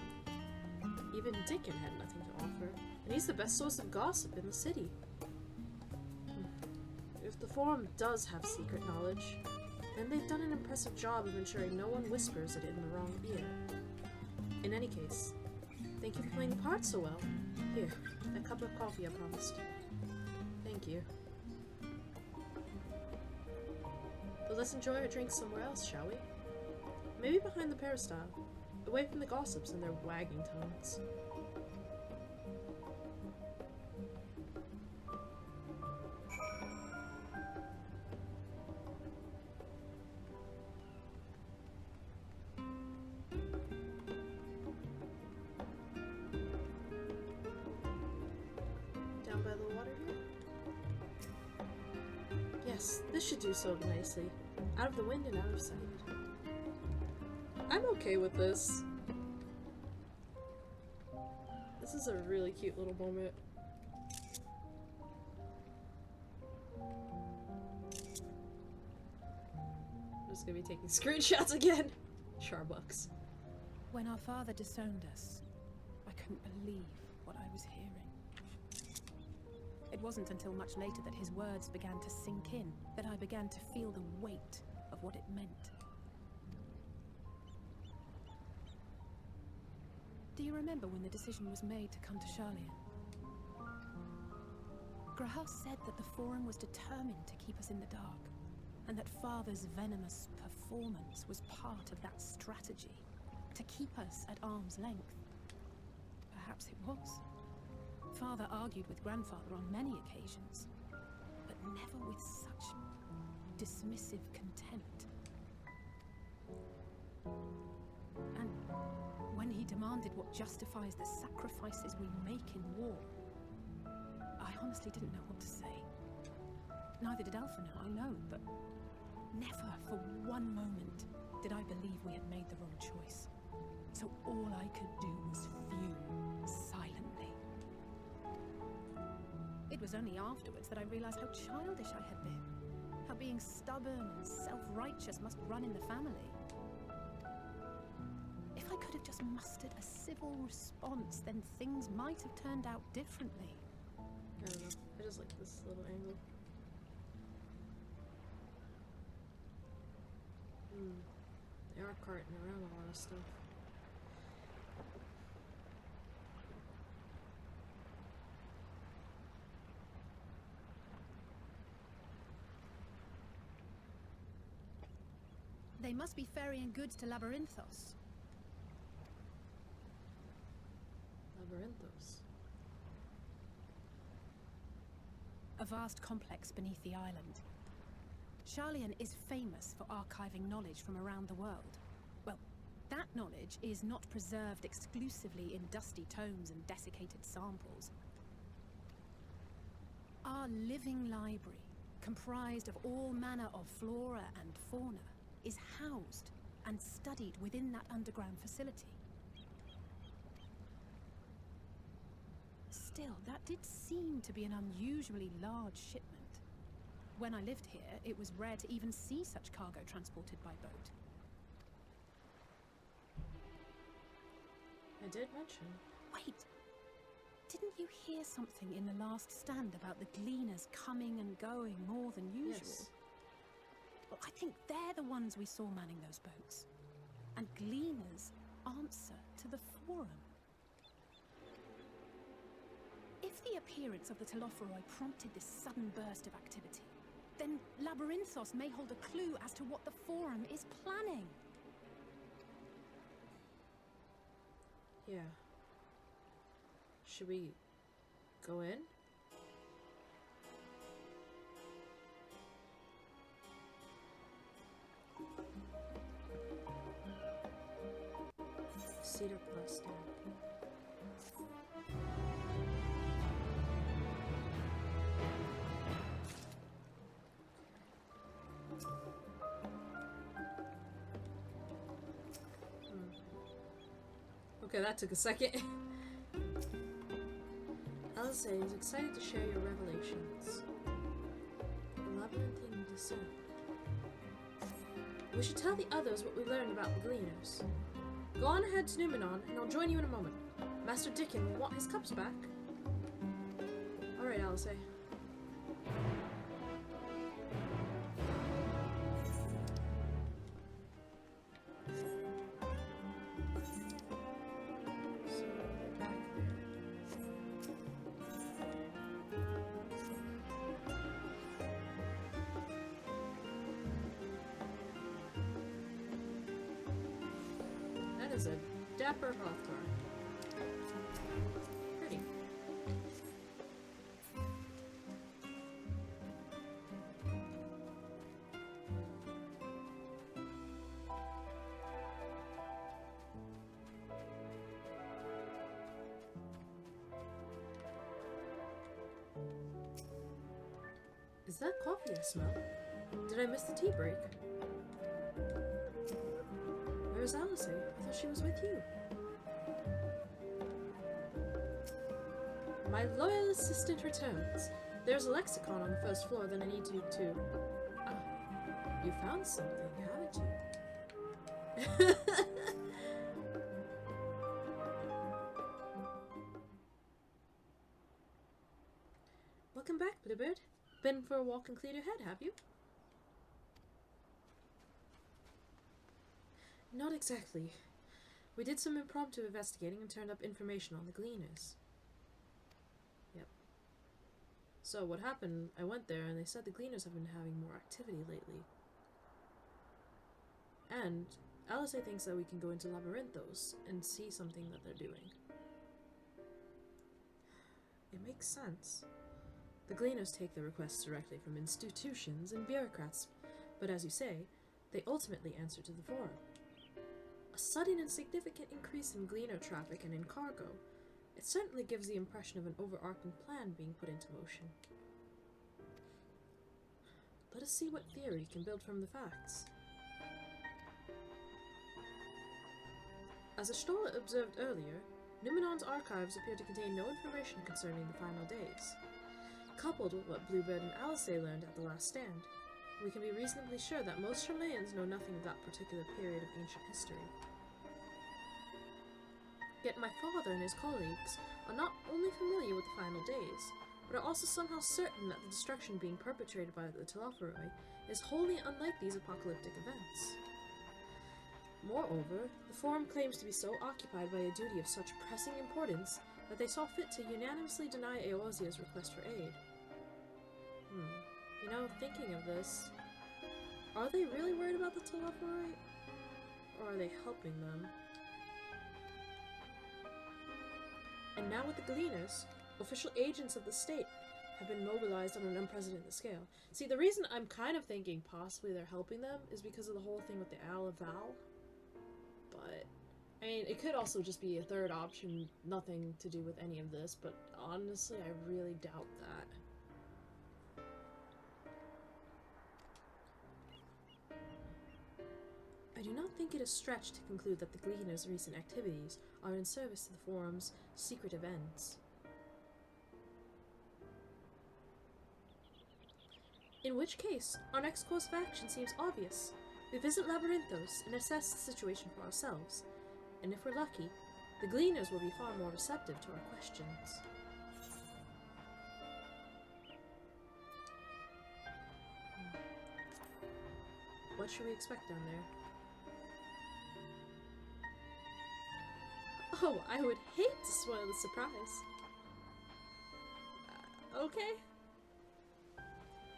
Even Dickon had nothing to offer, and he's the best source of gossip in the city. If the Forum does have secret knowledge, then they've done an impressive job of ensuring no one whispers it in the wrong ear. In any case, thank you for playing the part so well. Here, that cup of coffee I promised. Thank you. But let's enjoy our drinks somewhere else, shall we? Maybe behind the peristyle, away from the gossips and their wagging tongues. Down by the water here? Yes, this should do so nicely. Out of the wind and out of sight. I'm okay with this. This is a really cute little moment. I'm just gonna be taking screenshots again. Sharbucks. When our father disowned us, I couldn't believe what I was hearing. It wasn't until much later that his words began to sink in, that I began to feel the weight of what it meant. Do you remember when the decision was made to come to Sharlayan? Graham said that the Forum was determined to keep us in the dark, and that Father's venomous performance was part of that strategy, to keep us at arm's length. Perhaps it was. Father argued with Grandfather on many occasions, but never with such dismissive contempt. And when he demanded what justifies the sacrifices we make in war, I honestly didn't know what to say. Neither did Alpha know, I know, but never for one moment did I believe we had made the wrong choice. So all I could do was fume silently. It was only afterwards that I realized how childish I had been. How being stubborn and self-righteous must run in the family. If I could have just mustered a civil response, then things might have turned out differently. I don't know. I just like this little angle. They are carting around a lot of stuff. They must be ferrying goods to Labyrinthos. Labyrinthos. A vast complex beneath the island. Sharlayan is famous for archiving knowledge from around the world. Well, that knowledge is not preserved exclusively in dusty tomes and desiccated samples. Our living library, comprised of all manner of flora and fauna, is housed and studied within that underground facility. Still, that did seem to be an unusually large shipment. When I lived here, it was rare to even see such cargo transported by boat. I did mention. Wait! Didn't you hear something in the last stand about the gleaners coming and going more than usual? Yes. Well, I think they're the ones we saw manning those boats. And gleaners answer to the Forum. If the appearance of the Telophoroi prompted this sudden burst of activity, then Labyrinthos may hold a clue as to what the Forum is planning. Yeah. Should we go in? Cedar cluster. Okay, that took a second. Alice is excited to share your revelations. A labyrinthine descent. We should tell the others what we learned about the Gleaners. Go on ahead to Numenon, and I'll join you in a moment. Master Dickon will want his cups back. Alright, Alice. That is a dapper Hrothgar. Pretty. Is that coffee I smell? Did I miss the tea break? Where's Alice? I thought she was with you. My loyal assistant returns. There's a lexicon on the first floor that I need you to... Ah, you found something, haven't you? Welcome back, Bluebird. Been for a walk and cleared your head, have you? Not exactly. We did some impromptu investigating and turned up information on the Gleaners. Yep. So what happened, I went there and they said the Gleaners have been having more activity lately. And Alice thinks that we can go into Labyrinthos and see something that they're doing. It makes sense. The Gleaners take their requests directly from institutions and bureaucrats, but as you say, they ultimately answer to the Forum. A sudden and significant increase in Gleaner traffic and in cargo, it certainly gives the impression of an overarching plan being put into motion. Let us see what theory can build from the facts. As Ashtola observed earlier, Numenon's archives appear to contain no information concerning the final days. Coupled with what Bluebird and Alice learned at the last stand, we can be reasonably sure that most Sharlayans know nothing of that particular period of ancient history. Yet my father and his colleagues are not only familiar with the final days, but are also somehow certain that the destruction being perpetrated by the Telophoroi is wholly unlike these apocalyptic events. Moreover, the Forum claims to be so occupied by a duty of such pressing importance that they saw fit to unanimously deny Eorzea's request for aid. You know, thinking of this, are they really worried about the Telophoroi? Or are they helping them? And now with the Gleaners, official agents of the state have been mobilized on an unprecedented scale. See, the reason I'm kind of thinking possibly they're helping them is because of the whole thing with the Owl of Val. But, I mean, it could also just be a third option, nothing to do with any of this, but honestly, I really doubt that. I do not think it a stretch to conclude that the Gleaners' recent activities are in service to the Forum's secretive ends. In which case, our next course of action seems obvious. We visit Labyrinthos and assess the situation for ourselves, and if we're lucky, the Gleaners will be far more receptive to our questions. What should we expect down there? Oh, I would hate to spoil the surprise. Okay.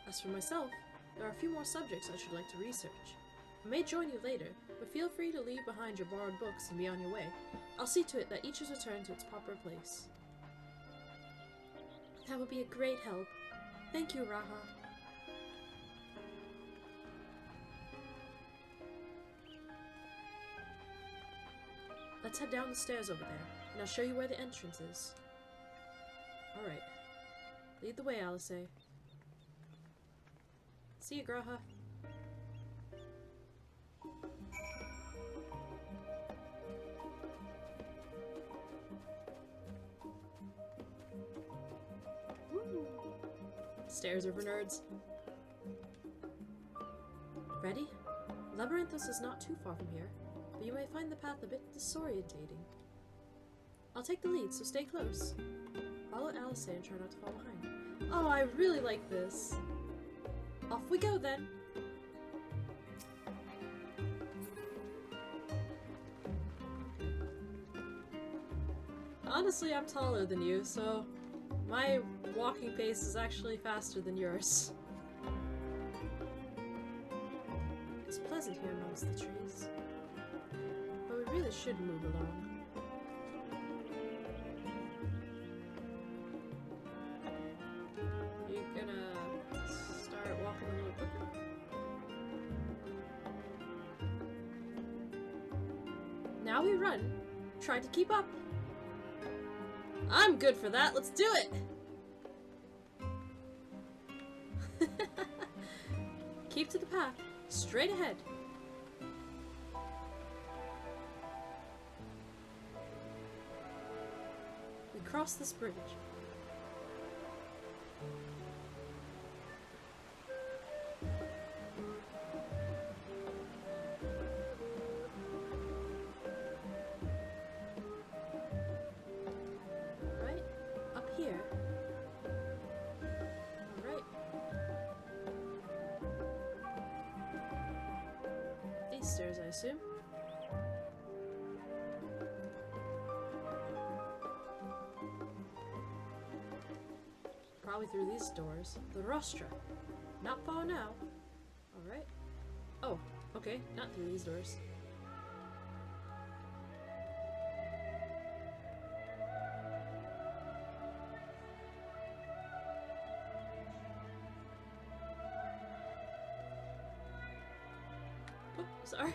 As for myself, there are a few more subjects I should like to research. I may join you later, but feel free to leave behind your borrowed books and be on your way. I'll see to it that each is returned to its proper place. That would be a great help. Thank you, Raha. Let's head down the stairs over there, and I'll show you where the entrance is. Alright. Lead the way, Alice. See you, Graha. Woo. Stairs are for nerds. Ready? Labyrinthos is not too far from here, but you may find the path a bit disorientating. I'll take the lead, so stay close. Follow Alice and try not to fall behind. Oh, I really like this. Off we go then. Honestly, I'm taller than you, so my walking pace is actually faster than yours. It's pleasant here amongst the trees, but we really should move along. You gonna start walking a little quicker? Now we run. Try to keep up. I'm good for that. Let's do it. Keep to the path. Straight ahead. We cross this bridge. Right up here. All right. These stairs, I assume. Probably through these doors. The rostra. Not far now. Alright. Oh, okay. Not through these doors. Oh, sorry.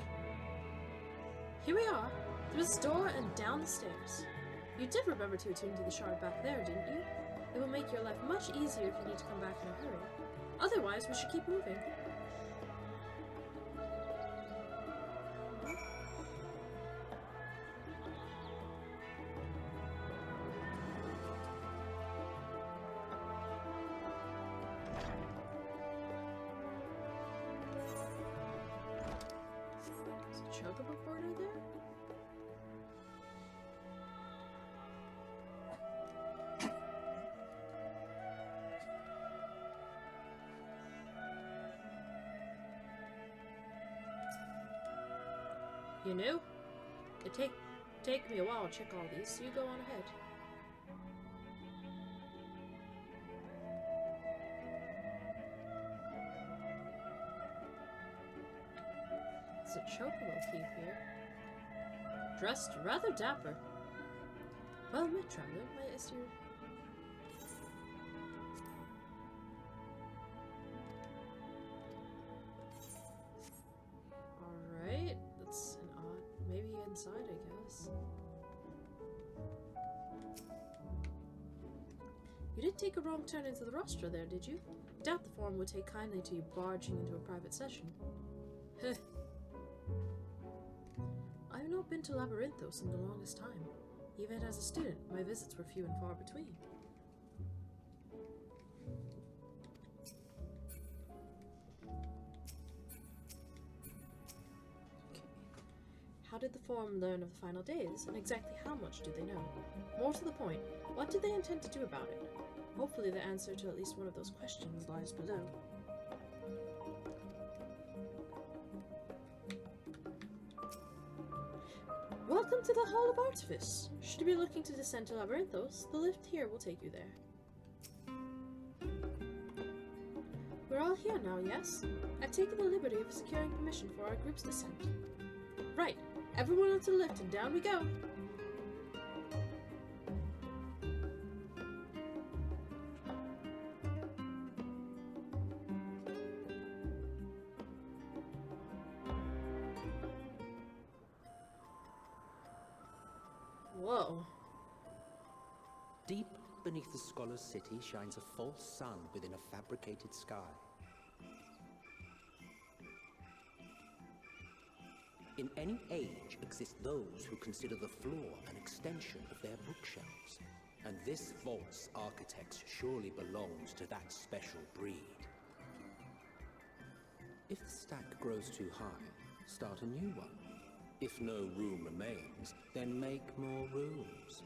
Here we are. Through this door and down the stairs. You did remember to attune to the shard back there, didn't you? It will make your life much easier if you need to come back in a hurry. Otherwise, we should keep moving. Is a chocobo border there? You knew? It take me a while to check all these, so you go on ahead. There's a chocobo keep here. Dressed rather dapper. Well met, traveler. Why is your... Alright, that's an odd... maybe inside, I guess. You didn't take a wrong turn into the rostra there, did you? Doubt the forum would take kindly to you barging into a private session. Heh. I have not been to Labyrinthos in the longest time. Even as a student, my visits were few and far between. How did the forum learn of the final days, and exactly how much do they know? More to the point, what did they intend to do about it? Hopefully the answer to at least one of those questions lies below. Welcome to the Hall of Artifice! Should you be looking to descend to Labyrinthos, the lift here will take you there. We're all here now, yes? I've taken the liberty of securing permission for our group's descent. Right, everyone onto the lift and down we go! Whoa. Deep beneath the scholar's city shines a false sun within a fabricated sky. In any age exist those who consider the floor an extension of their bookshelves, and this vault's architect surely belongs to that special breed. If the stack grows too high, start a new one. If no room remains, then make more rooms.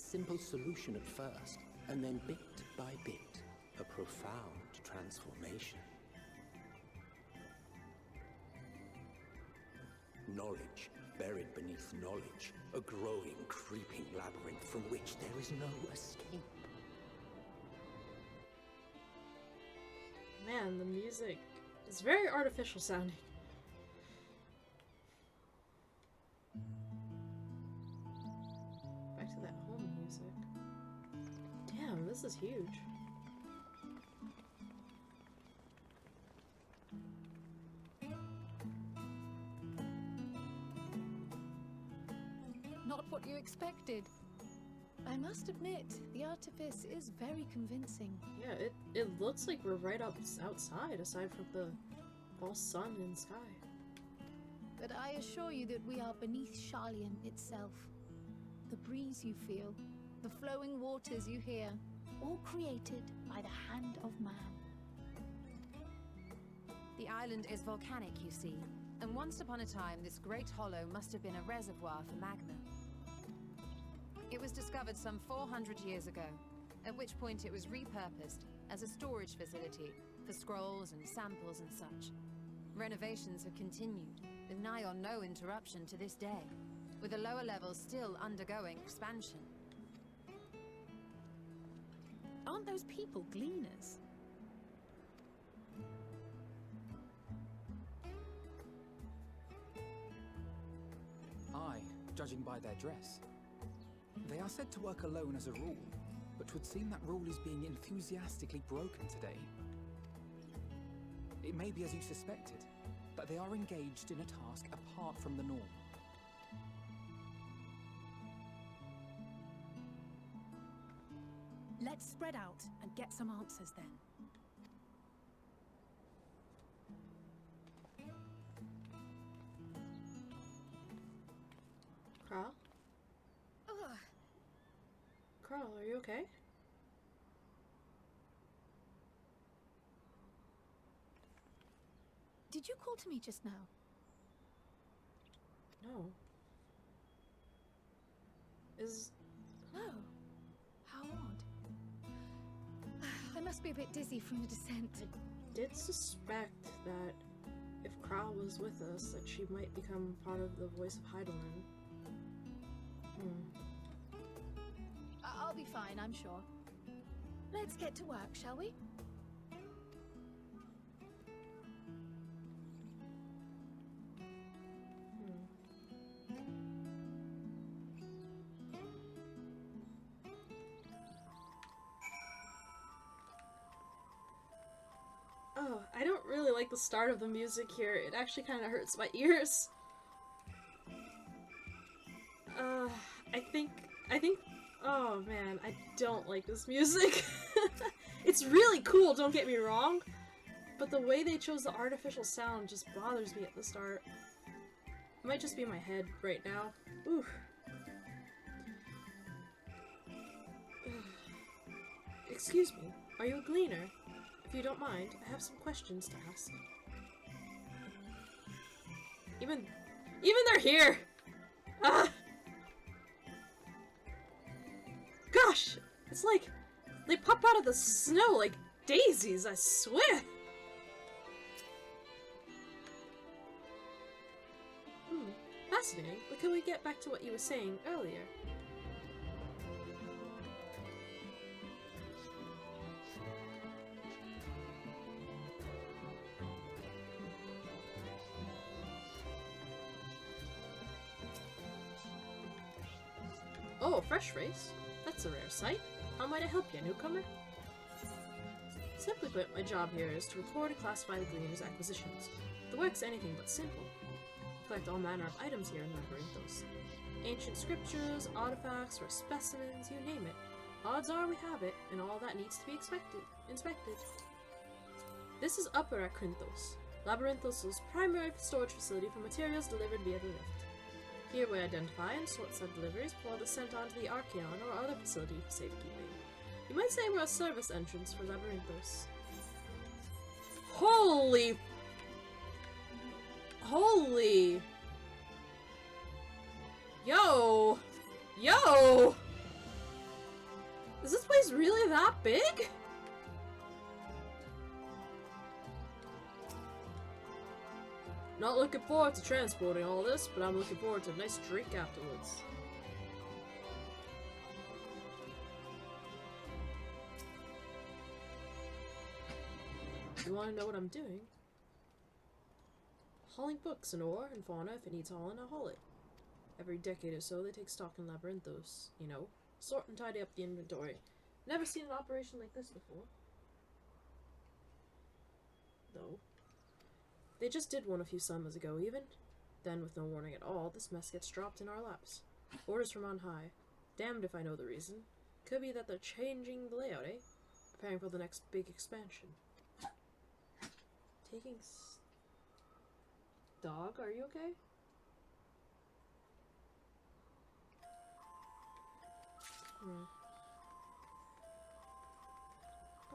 simple solution at first, and then bit by bit, a profound transformation. Knowledge buried beneath knowledge, a growing, creeping labyrinth from which there is no escape. Man, the music is very artificial sounding. Back to that home music. Damn, this is huge. Not what you expected. I must admit, the artifice is very convincing. Yeah, it looks like we're right up outside, aside from the false sun and sky. But I assure you that we are beneath Sharlayan itself. The breeze you feel, the flowing waters you hear, all created by the hand of man. The island is volcanic, you see, and once upon a time this great hollow must have been a reservoir for magma. It was discovered some 400 years ago, at which point it was repurposed as a storage facility for scrolls and samples and such. Renovations have continued, with nigh on no interruption to this day, with the lower levels still undergoing expansion. Aren't those people gleaners? Aye, judging by their dress. They are said to work alone as a rule, but 'twould seem that rule is being enthusiastically broken today. It may be as you suspected, but they are engaged in a task apart from the norm. Let's spread out and get some answers then. Carl? Carl, are you okay? Did you call to me just now? No. No. How odd. I must be a bit dizzy from the descent. I did suspect that if Kral was with us, that she might become part of the voice of Heidelin. I'll be fine, I'm sure. Let's get to work, shall we? Oh, I don't really like the start of the music here. It actually kind of hurts my ears. I think, oh man, I don't like this music. It's really cool, don't get me wrong, but the way they chose the artificial sound just bothers me at the start. It might just be in my head right now. Ooh. Excuse me, are you a gleaner? If you don't mind, I have some questions to ask. Even they're here! Ah! Gosh! It's like they pop out of the snow like daisies, I swear! Fascinating, but can we get back to what you were saying earlier? Oh, fresh race? That's a rare sight. How might I help you, newcomer? Simply put, my job here is to record and classify the gleaner's acquisitions. The work's anything but simple. Collect all manner of items here in Labyrinthos. Ancient scriptures, artifacts, or specimens, you name it. Odds are we have it, and all that needs to be inspected. This is Upper Akrinthos, Labyrinthos' primary storage facility for materials delivered via the lift. Here we identify and sort said deliveries before they're sent on to the Archeon or other facility for safekeeping. You might say we're a service entrance for Labyrinthos. Holy! Yo! Is this place really that big? Not looking forward to transporting all this, but I'm looking forward to a nice drink afterwards. You want to know what I'm doing? Hauling books and ore and fauna. If it needs hauling, I'll haul it. Every decade or so, they take stock in Labyrinthos, you know, sort and tidy up the inventory. Never seen an operation like this before. Though. They just did one a few summers ago, even. Then, with no warning at all, this mess gets dropped in our laps. Orders from on high. Damned if I know the reason. Could be that they're changing the layout, eh? Preparing for the next big expansion. Taking Dog, are you okay?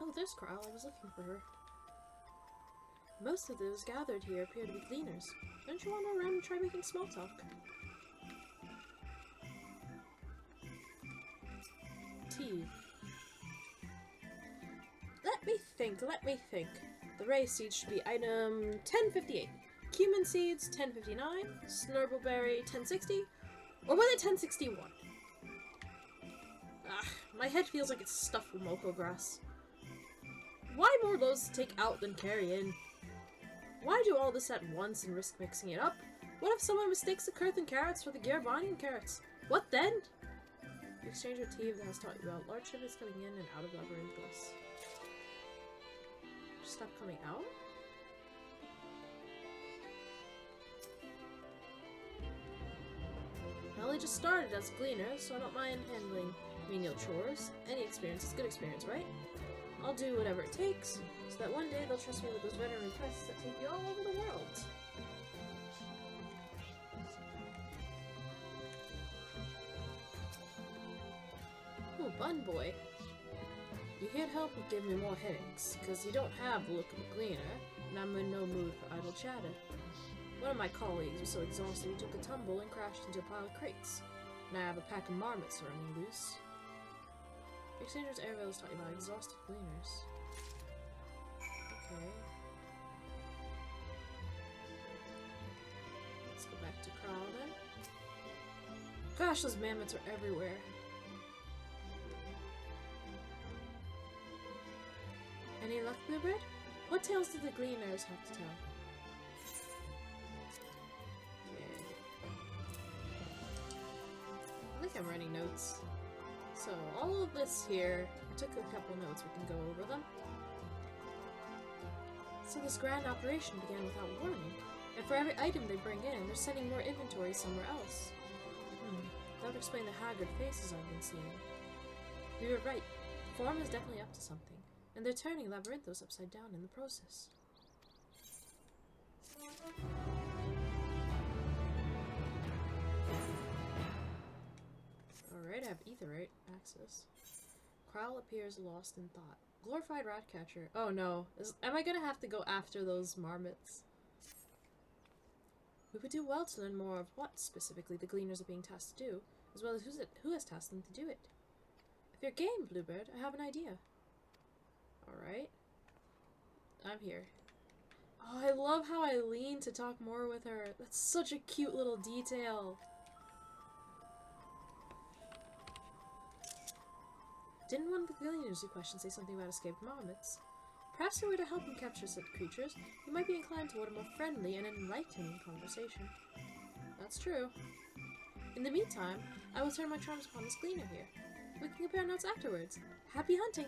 Oh, there's Kyle. I was looking for her. Most of those gathered here appear to be cleaners. Don't you want to run and try making small talk? Tea. Let me think. The ray seeds should be item 1058. Cumin seeds 1059. Snurbbleberry 1060. Or was it 1061? My head feels like it's stuffed with moko grass. Why more loads to take out than carry in? Why do all this at once and risk mixing it up? What if someone mistakes the Kurthan carrots for the Garabanian carrots? What then? You exchange with tea that has taught you about large shipments coming in and out of Labyrinthos. Stop coming out? I only just started as a gleaner, so I don't mind handling menial chores. Any experience is good experience, right? I'll do whatever it takes, so that one day they'll trust me with those veteran quests that take you all over the world. Ooh, Bun Boy. You can't help but give me more headaches, because you don't have the look of a gleaner, and I'm in no mood for idle chatter. One of my colleagues was so exhausted he took a tumble and crashed into a pile of crates. Now I have a pack of marmots running loose. Exchanger's Airvale is talking about exhausted gleaners. Okay. Let's go back to Kral then. Gosh, those mammoths are everywhere. Any luck, Bluebird? What tales did the gleaners have to tell? I think I'm writing notes. So, all of this here, I took a couple notes, we can go over them. So this grand operation began without warning, and for every item they bring in, they're sending more inventory somewhere else. That would explain the haggard faces I've been seeing. You were right, the Forum is definitely up to something, and they're turning Labyrinthos upside down in the process. Alright, I have Aetheryte access. Kral appears lost in thought. Glorified Ratcatcher. Oh no. Am I gonna have to go after those marmots? We would do well to learn more of what, specifically, the Gleaners are being tasked to do, as well as who has tasked them to do it. If you're game, Bluebird, I have an idea. Alright. I'm here. Oh, I love how I lean to talk more with her. That's such a cute little detail. Didn't one of the Gleaners you questioned say something about escaped marmots? Perhaps if we were to help him capture such creatures, we might be inclined toward a more friendly and enlightening conversation. That's true. In the meantime, I will turn my charms upon this Gleaner here. We can compare notes afterwards. Happy hunting!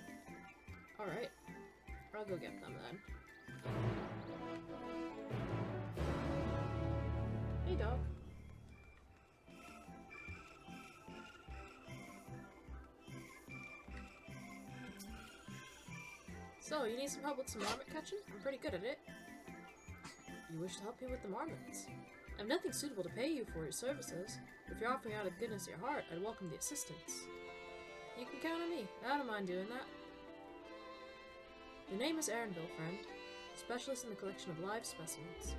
Alright. I'll go get them then. Hey, dog. So, you need some help with some marmot catching? I'm pretty good at it. You wish to help me with the marmots? I have nothing suitable to pay you for your services. If you're offering out of the goodness of your heart, I'd welcome the assistance. You can count on me. I don't mind doing that. The name is Erenville, friend. Specialist in the collection of live specimens.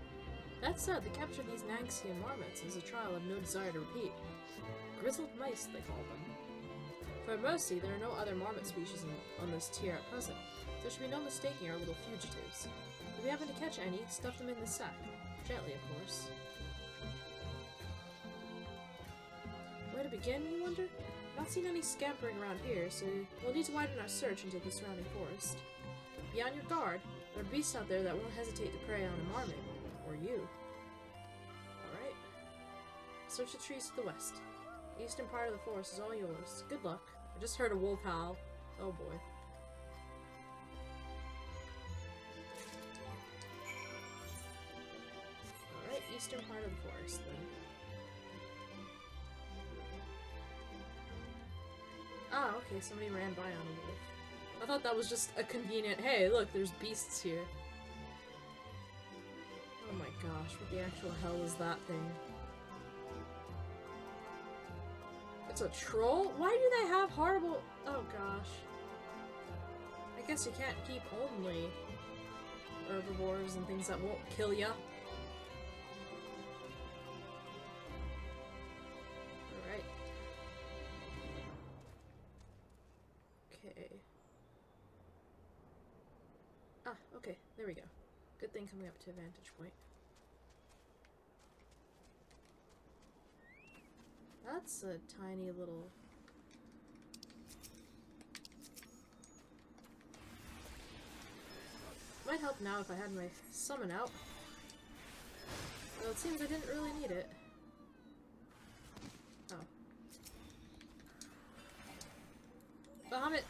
That said, the capture of these Nanxian marmots is a trial I've no desire to repeat. Grizzled mice, they call them. For mercy, there are no other marmot species on this tier at present. There should be no mistaking our little fugitives. If we happen to catch any, stuff them in the sack. Gently, of course. Where to begin, you wonder? Not seen any scampering around here, so we'll need to widen our search into the surrounding forest. Be on your guard. There are beasts out there that won't hesitate to prey on a marmot. Or you. Alright. Search the trees to the west. The eastern part of the forest is all yours. Good luck. I just heard a wolf howl. Oh boy. Alright, eastern part of the forest then. Ah, okay, somebody ran by on a wolf. I thought that was just a convenient, hey, look, there's beasts here. Oh my gosh, what the actual hell is that thing? It's a troll? Why do they have horrible... Oh gosh. I guess you can't keep only herbivores and things that won't kill ya. Alright. Okay. Ah, okay, there we go. Good thing coming up to a vantage point. That's a tiny little... Might help now if I had my summon out. Well, it seems I didn't really need it. Oh. Bahamut!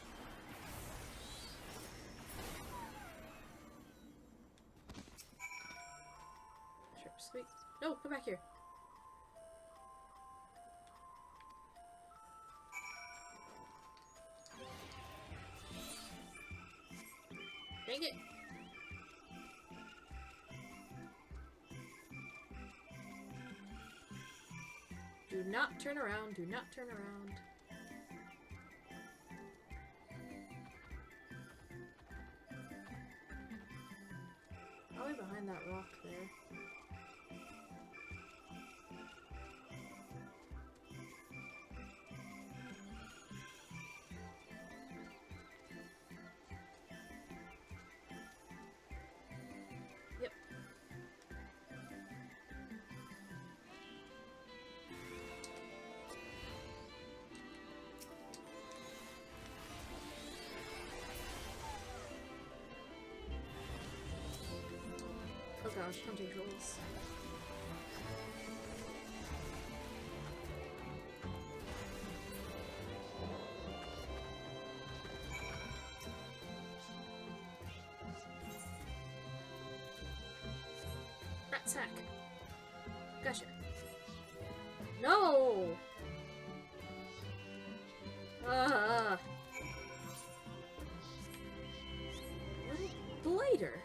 Sure, sweet. No, come back here. Dang it! Do not turn around, do not turn around. Probably behind that rock there. Yep. Oh gosh, hunting trolls. Rat sack. Gotcha. No! Ah! Little blader.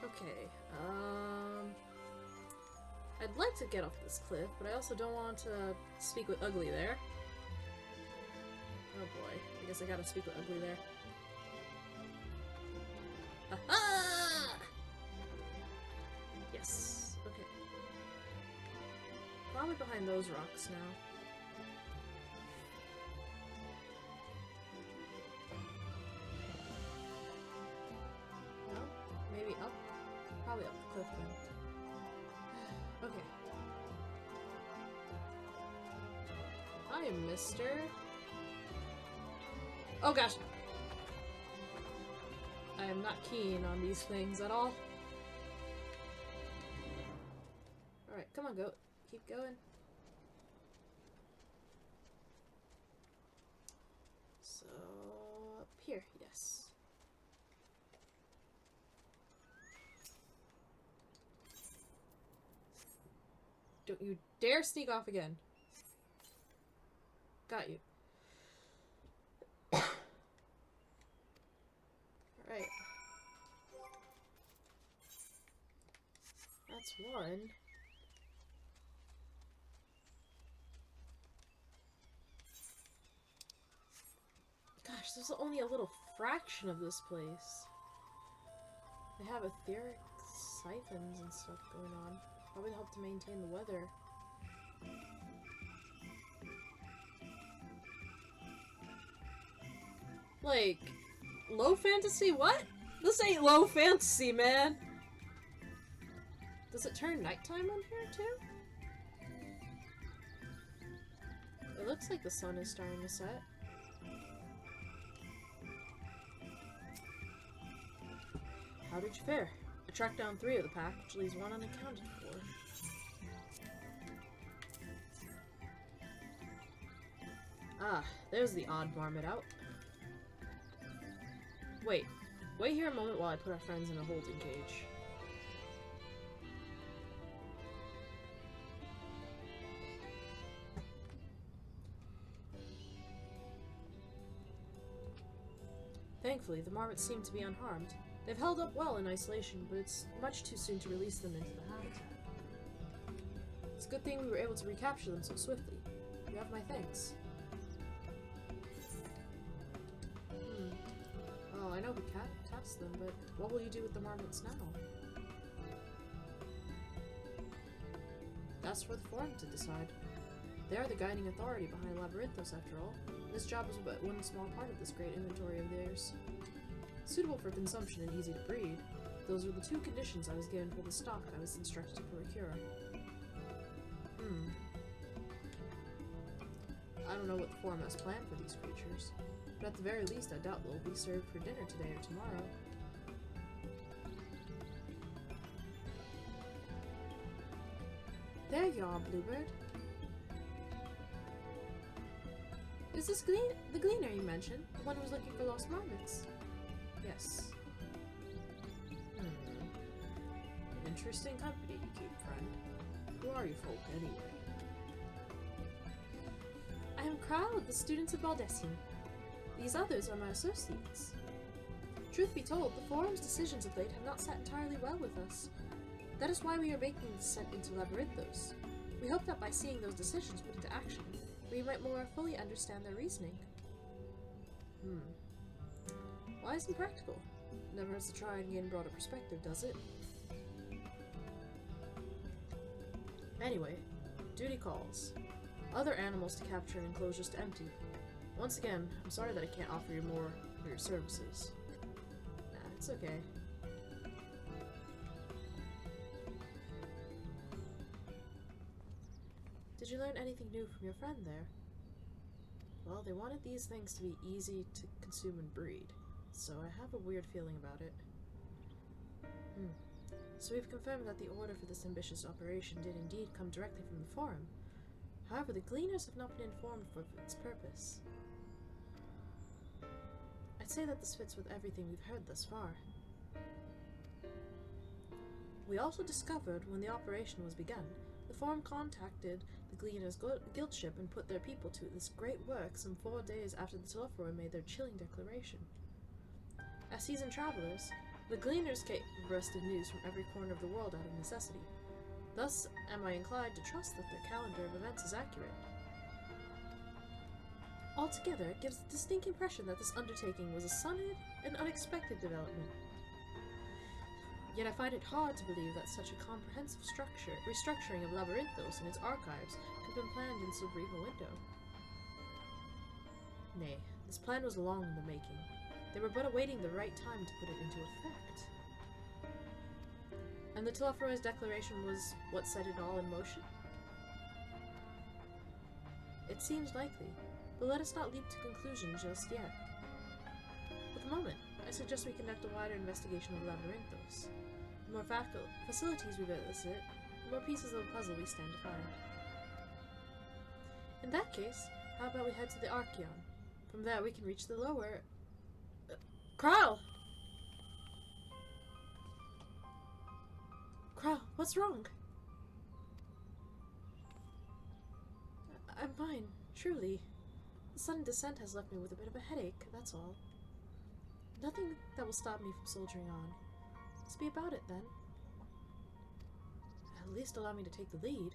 Okay, I'd like to get off this cliff, but I also don't want to speak with Ugly there. Oh boy, I guess I gotta speak with Ugly there. Aha! Yes, okay. Probably behind those rocks now. No? Maybe up? Probably up the cliff then. Okay. Hi, mister. Oh gosh! I am not keen on these things at all. Alright, come on, goat. Keep going. So, up here, yes. Don't you dare sneak off again. Got you. Alright. That's one. Gosh, there's only a little fraction of this place. They have etheric siphons and stuff going on. Probably help to maintain the weather. Like, low fantasy? What? This ain't low fantasy, man! Does it turn nighttime on here, too? It looks like the sun is starting to set. How did you fare? I tracked down 3 of the pack, which leaves 1 unaccounted for. Ah, there's the odd marmot out. Wait here a moment while I put our friends in a holding cage. Thankfully, the marmots seem to be unharmed. They've held up well in isolation, but it's much too soon to release them into the habitat. It's a good thing we were able to recapture them so swiftly. You have my thanks. Oh, I know we cast them, but what will you do with the marmots now? That's for the Forum to decide. They are the guiding authority behind Labyrinthos, after all. This job is but one small part of this great inventory of theirs. Suitable for consumption and easy to breed, those were the 2 conditions I was given for the stock I was instructed to procure. I don't know what the Forum has planned for these creatures, but at the very least I doubt they'll be served for dinner today or tomorrow. There you are, Bluebird. Is this the Gleaner you mentioned? The one who was looking for lost marmots? Yes. Interesting company you keep, friend. Who are you folk, anyway? I am Kral of the students of Valdesian. These others are my associates. Truth be told, the Forum's decisions of late have not sat entirely well with us. That is why we are making the descent into Labyrinthos. We hope that by seeing those decisions put into action, we might more fully understand their reasoning. Wise and practical. Never hurts to try and gain a broader perspective, does it? Anyway, duty calls. Other animals to capture and enclosures to empty. Once again, I'm sorry that I can't offer you more for your services. Nah, it's okay. Did you learn anything new from your friend there? Well, they wanted these things to be easy to consume and breed, so I have a weird feeling about it. So we've confirmed that the order for this ambitious operation did indeed come directly from the Forum. However, the Gleaners have not been informed of its purpose. I'd say that this fits with everything we've heard thus far. We also discovered when the operation was begun, the Forum contacted the Gleaners' guild ship and put their people to this great work some 4 days after the Telephroi made their chilling declaration. As seasoned travelers, the Gleaners gave us news from every corner of the world out of necessity. Thus am I inclined to trust that their calendar of events is accurate. Altogether, it gives the distinct impression that this undertaking was a sudden and unexpected development. Yet I find it hard to believe that such a comprehensive restructuring of Labyrinthos and its archives could have been planned in so brief a window. Nay, this plan was long in the making. They were but awaiting the right time to put it into effect. And the Telephoi's declaration was what set it all in motion? It seems likely, but let us not leap to conclusion just yet. For the moment, I suggest we conduct a wider investigation of Labyrinthos. The more facilities we visit, the more pieces of the puzzle we stand to find. In that case, how about we head to the Archeon? From there we can reach the lower... Kral! Kral, what's wrong? I'm fine, truly. The sudden descent has left me with a bit of a headache, that's all. Nothing that will stop me from soldiering on. Let's be about it, then. At least allow me to take the lead.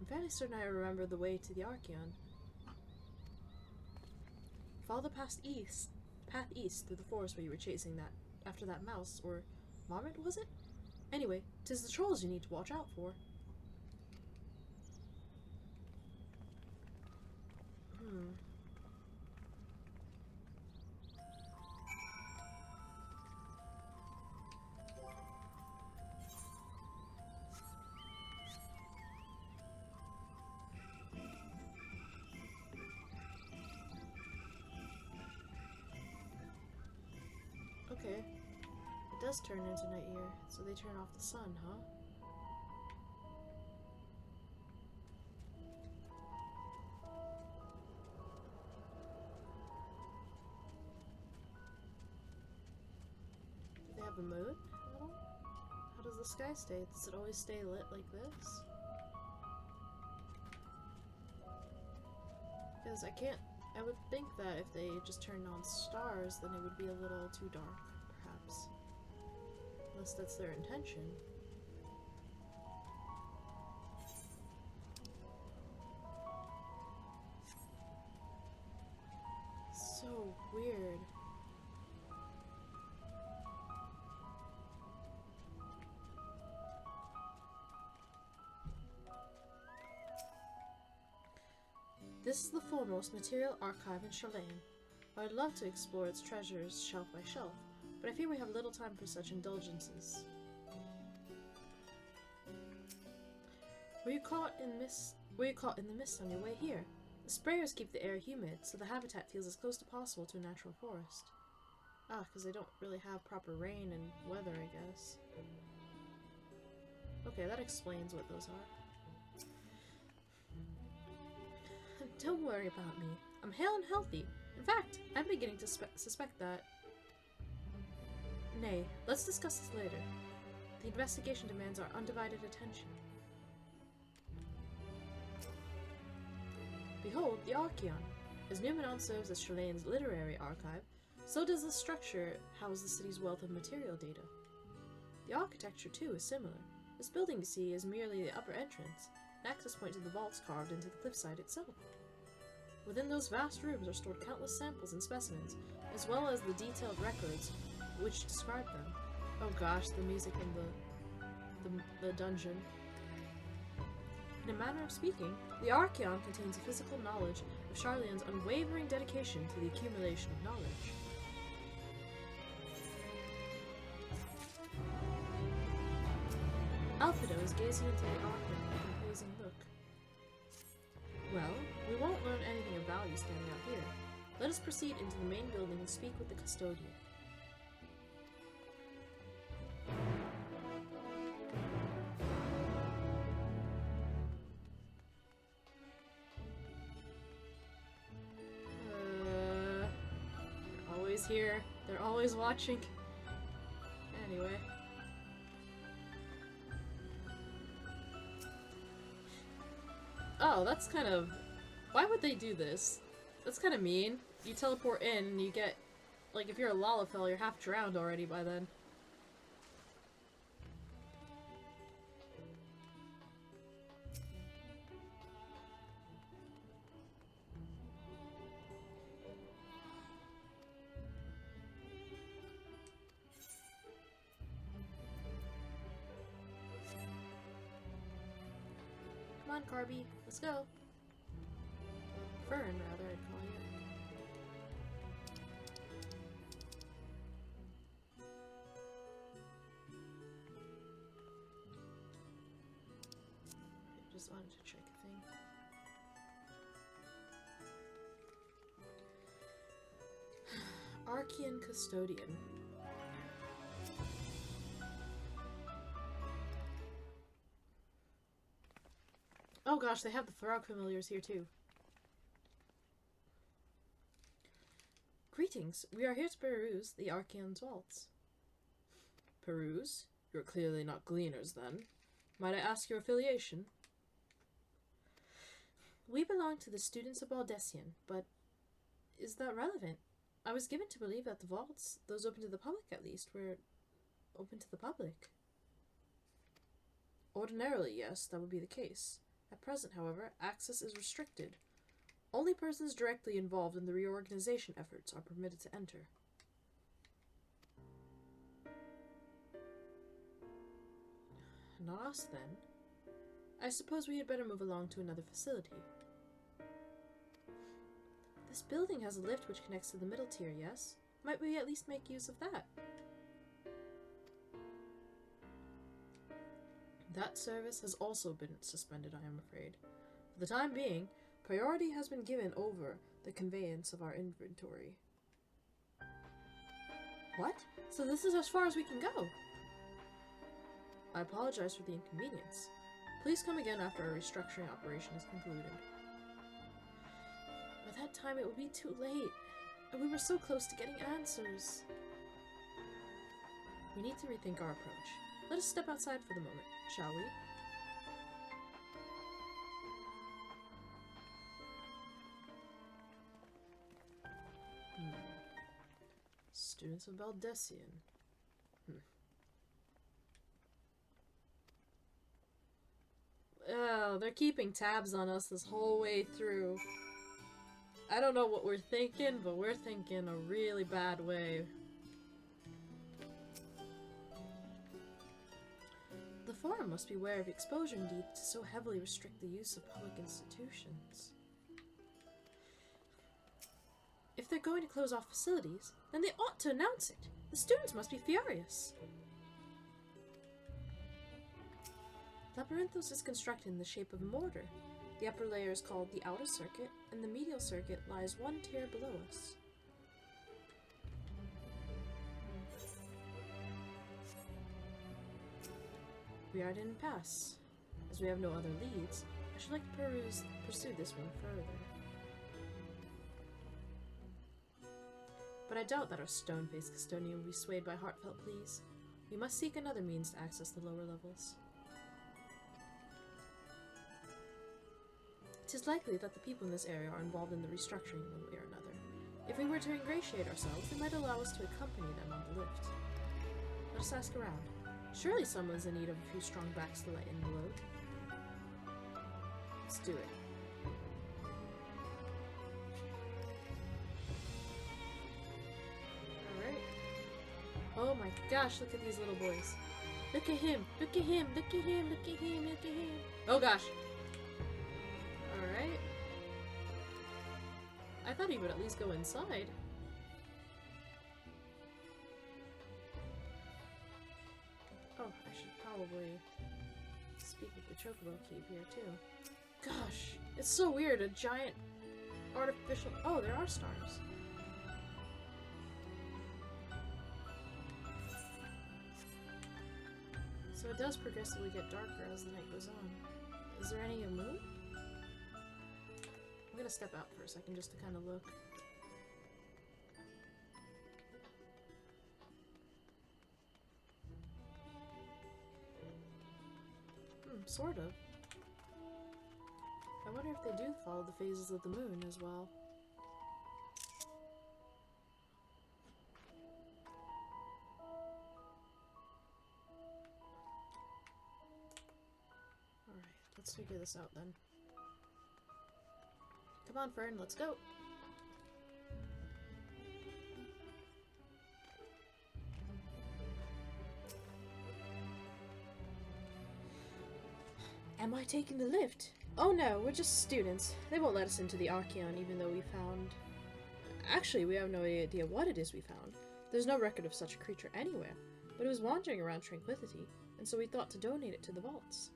I'm fairly certain I remember the way to the Archeon. Follow the path east through the forest where you were chasing that after that mouse, or marmot, was it? Anyway, 'tis the trolls you need to watch out for. okay. It does turn into night here, so they turn off the sun, huh? Do they have a moon at all? How does the sky stay? Does it always stay lit like this? Because I would think that if they just turned on stars, then it would be a little too dark, perhaps. Unless that's their intention. So weird. This is the foremost material archive in Sharlayan. I'd love to explore its treasures shelf by shelf, but I fear we have little time for such indulgences. Were you caught in the mist on your way here? The sprayers keep the air humid, so the habitat feels as close as possible to a natural forest. Ah, because they don't really have proper rain and weather, I guess. Okay, that explains what those are. Don't worry about me. I'm hale and healthy. In fact, I'm beginning to suspect that... Nay, let's discuss this later. The investigation demands our undivided attention. Behold, the Archeon. As Numenon serves as Sharlayan's literary archive, so does this structure house the city's wealth of material data. The architecture, too, is similar. This building, you see, is merely the upper entrance, an access point to the vaults carved into the cliffside itself. Within those vast rooms are stored countless samples and specimens, as well as the detailed records which describe them. Oh gosh, the music in the dungeon. In a manner of speaking, the Archeon contains a physical knowledge of Sharlayan's unwavering dedication to the accumulation of knowledge. Alphido is gazing into the Archeon with an appraising look. Well, we won't learn anything of value standing out here. Let us proceed into the main building and speak with the custodian. They're always here. They're always watching. Anyway. Oh, that's kind of... Why would they do this? That's kind of mean. You teleport in and you get... Like, if you're a Lalafell, you're half drowned already by then. Come on, Carby. Let's go. Fern, rather, I'd call you. I just wanted to check a thing. Archean Custodian. Oh gosh, they have the Throg familiars here too. Greetings, we are here to peruse the Archeon's vaults. Peruse? You're clearly not gleaners then. Might I ask your affiliation? We belong to the students of Baldessian, but is that relevant? I was given to believe that the vaults, those open to the public at least, were open to the public. Ordinarily, yes, that would be the case. At present, however, access is restricted. Only persons directly involved in the reorganization efforts are permitted to enter. Not us, then. I suppose we had better move along to another facility. This building has a lift which connects to the middle tier, yes? Might we at least make use of that? That service has also been suspended, I am afraid. For the time being, priority has been given over the conveyance of our inventory. What? So this is as far as we can go. I apologize for the inconvenience. Please come again after our restructuring operation is concluded. By that time it will be too late, and we were so close to getting answers. We need to rethink our approach. Let us step outside for the moment, shall we? Students of Baldessian. Oh, they're keeping tabs on us this whole way through. I don't know what we're thinking, but we're thinking a really bad way. The Forum must be aware of exposure indeed to so heavily restrict the use of public institutions. If they're going to close off facilities, then they ought to announce it. The students must be furious. Labyrinthos is constructed in the shape of a mortar. The upper layer is called the outer circuit, and the medial circuit lies one tier below us. We are at an impasse. As we have no other leads, I should like to pursue this one further. But I doubt that our stone-faced custodian will be swayed by heartfelt pleas. We must seek another means to access the lower levels. It is likely that the people in this area are involved in the restructuring in one way or another. If we were to ingratiate ourselves, they might allow us to accompany them on the lift. Let us ask around. Surely someone's in need of a few strong backs to lighten the load. Let's do it. Alright. Oh my gosh, look at these little boys. Look at him! Look at him! Look at him! Look at him! Look at him! Oh gosh! Alright. I thought he would at least go inside. Oh, I should probably speak with the Chocobo Keep here too. Gosh, it's so weird, a giant artificial... Oh, there are stars. So it does progressively get darker as the night goes on. Is there any moon? I'm gonna step out for a second just to kind of look. Sort of. I wonder if they do follow the phases of the moon as well. Alright, let's figure this out then. Come on, Fern, let's go! Am I taking the lift? Oh no, we're just students. They won't let us into the Archeon even though we found... Actually, we have no idea what it is we found. There's no record of such a creature anywhere, but it was wandering around Tranquility, and so we thought to donate it to the vaults.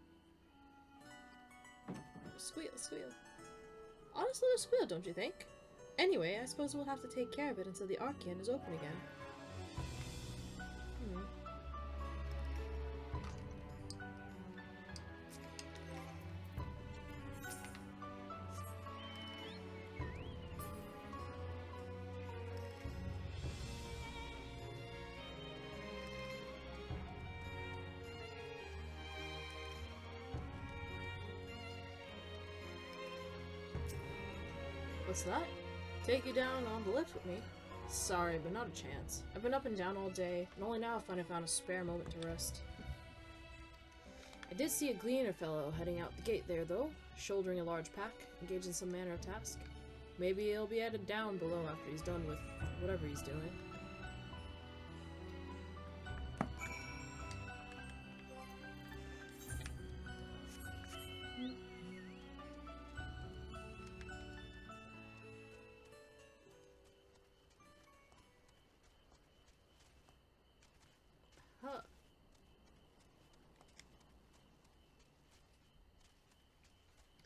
Squeal, squeal. Honest little squeal, don't you think? Anyway, I suppose we'll have to take care of it until the Archeon is open again. What's that? Take you down on the lift with me? Sorry, but not a chance. I've been up and down all day, and only now I found a spare moment to rest. I did see a gleaner fellow heading out the gate there, though, shouldering a large pack, engaged in some manner of task. Maybe he'll be headed down below after he's done with whatever he's doing. Huh.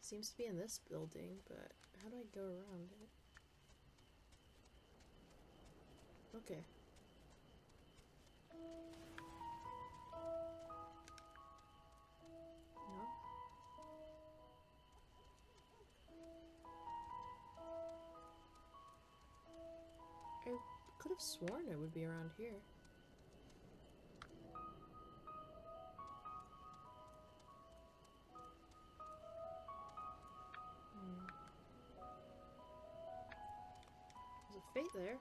Seems to be in this building, but how do I go around it? Okay. Could have sworn it would be around here. There's a fate there.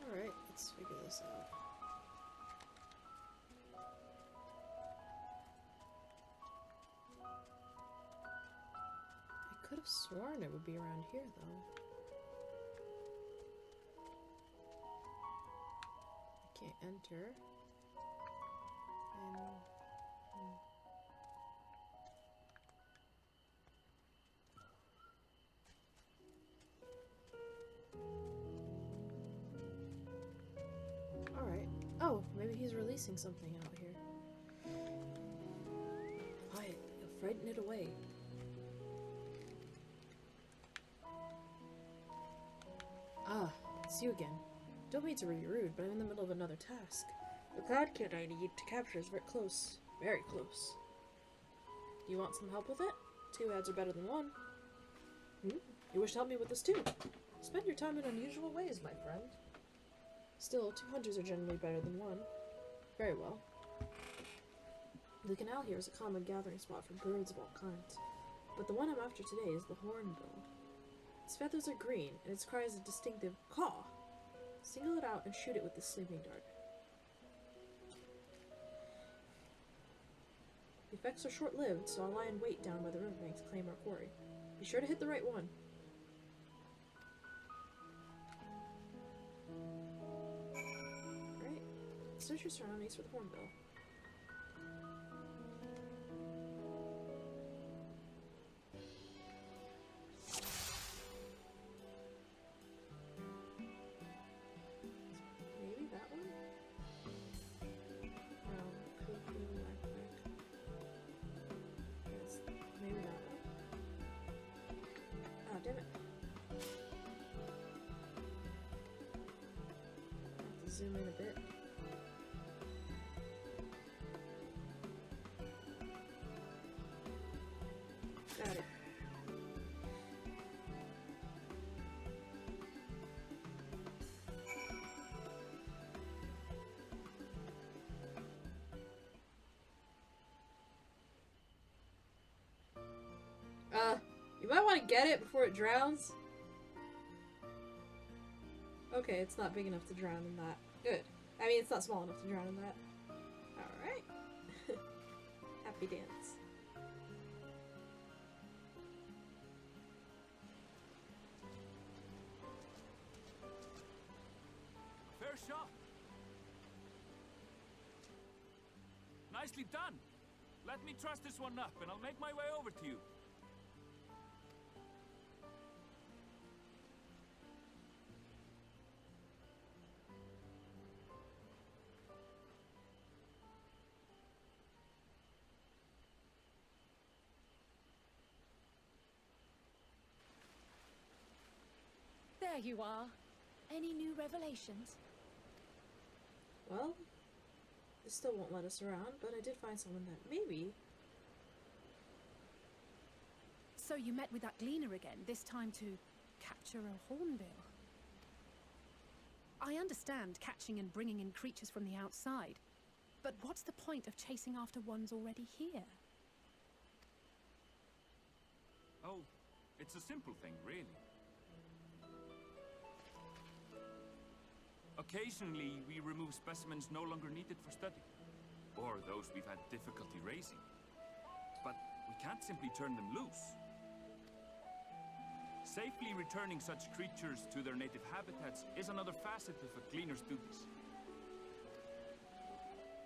Alright, let's figure this out. I could have sworn it would be around here, though. I can't enter. And... Alright. Oh, maybe he's releasing something out here. Quiet, you'll frighten it away. Ah, it's you again. Don't mean to be rude, but I'm in the middle of another task. The cloud kid I need to capture is very close. Very close. You want some help with it? 2 ads are better than 1. You wish to help me with this too? Spend your time in unusual ways, my friend. Still, 2 hunters are generally better than 1. Very well. The canal here is a common gathering spot for birds of all kinds, but the one I'm after today is the hornbill. Its feathers are green, and its cry is a distinctive caw. Single it out and shoot it with the sleeping dart. The effects are short-lived, so I'll lie in wait down by the riverbank to claim our quarry. Be sure to hit the right one. Alright, search your surroundings for the hornbill. Maybe that one? No, cuckoo, black. Yes, maybe that one. Oh, damn it. I have to zoom in a bit. Got it. You might want to get it before it drowns. Okay, it's not big enough to drown in that. Good. I mean, it's not small enough to drown in that. Alright. Happy dance. Fair shot. Nicely done. Let me truss this one up and I'll make my way over to you. There you are. Any new revelations? Well, they still won't let us around, but I did find someone that maybe... So you met with that gleaner again, this time to capture a hornbill. I understand catching and bringing in creatures from the outside, but what's the point of chasing after ones already here? Oh, it's a simple thing, really. Occasionally, we remove specimens no longer needed for study, or those we've had difficulty raising. But we can't simply turn them loose. Safely returning such creatures to their native habitats is another facet of a gleaner's duties.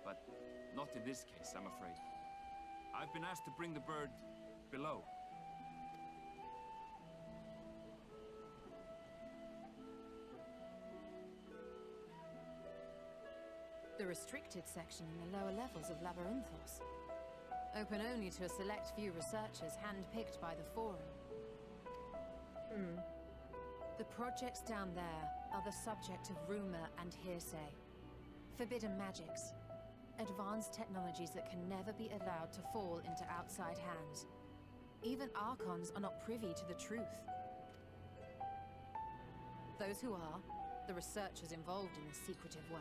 But not in this case, I'm afraid. I've been asked to bring the bird below. The restricted section in the lower levels of Labyrinthos. Open only to a select few researchers handpicked by the Forum. The projects down there are the subject of rumor and hearsay. Forbidden magics. Advanced technologies that can never be allowed to fall into outside hands. Even Archons are not privy to the truth. Those who are, the researchers involved in this secretive work,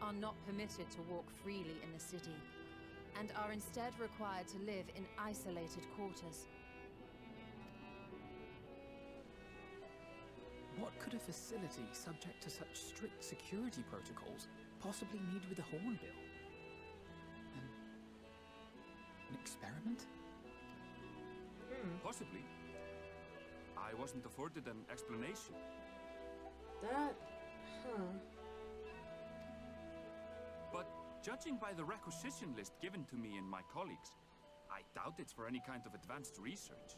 are not permitted to walk freely in the city, and are instead required to live in isolated quarters. What could a facility subject to such strict security protocols possibly need with a hornbill? An experiment? Possibly. I wasn't afforded an explanation. That... But judging by the requisition list given to me and my colleagues, I doubt it's for any kind of advanced research.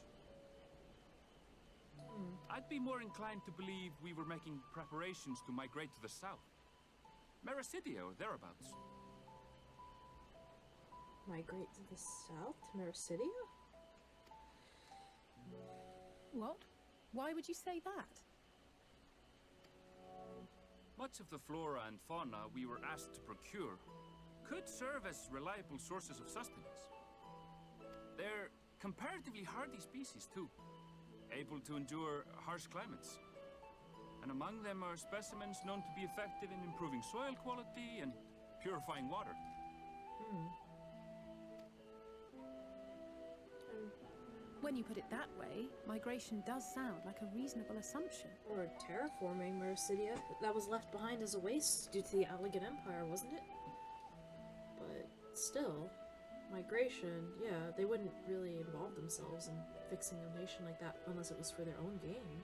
I'd be more inclined to believe we were making preparations to migrate to the south. Mericidia or thereabouts. Migrate to the south? To Mericidia? What? Why would you say that? Much of the flora and fauna we were asked to procure could serve as reliable sources of sustenance. They're comparatively hardy species, too, able to endure harsh climates. And among them are specimens known to be effective in improving soil quality and purifying water. When you put it that way, migration does sound like a reasonable assumption. Or terraforming Mericidia. That was left behind as a waste due to the Elegant Empire, wasn't it? But still, migration, yeah, they wouldn't really involve themselves in fixing a nation like that unless it was for their own gain.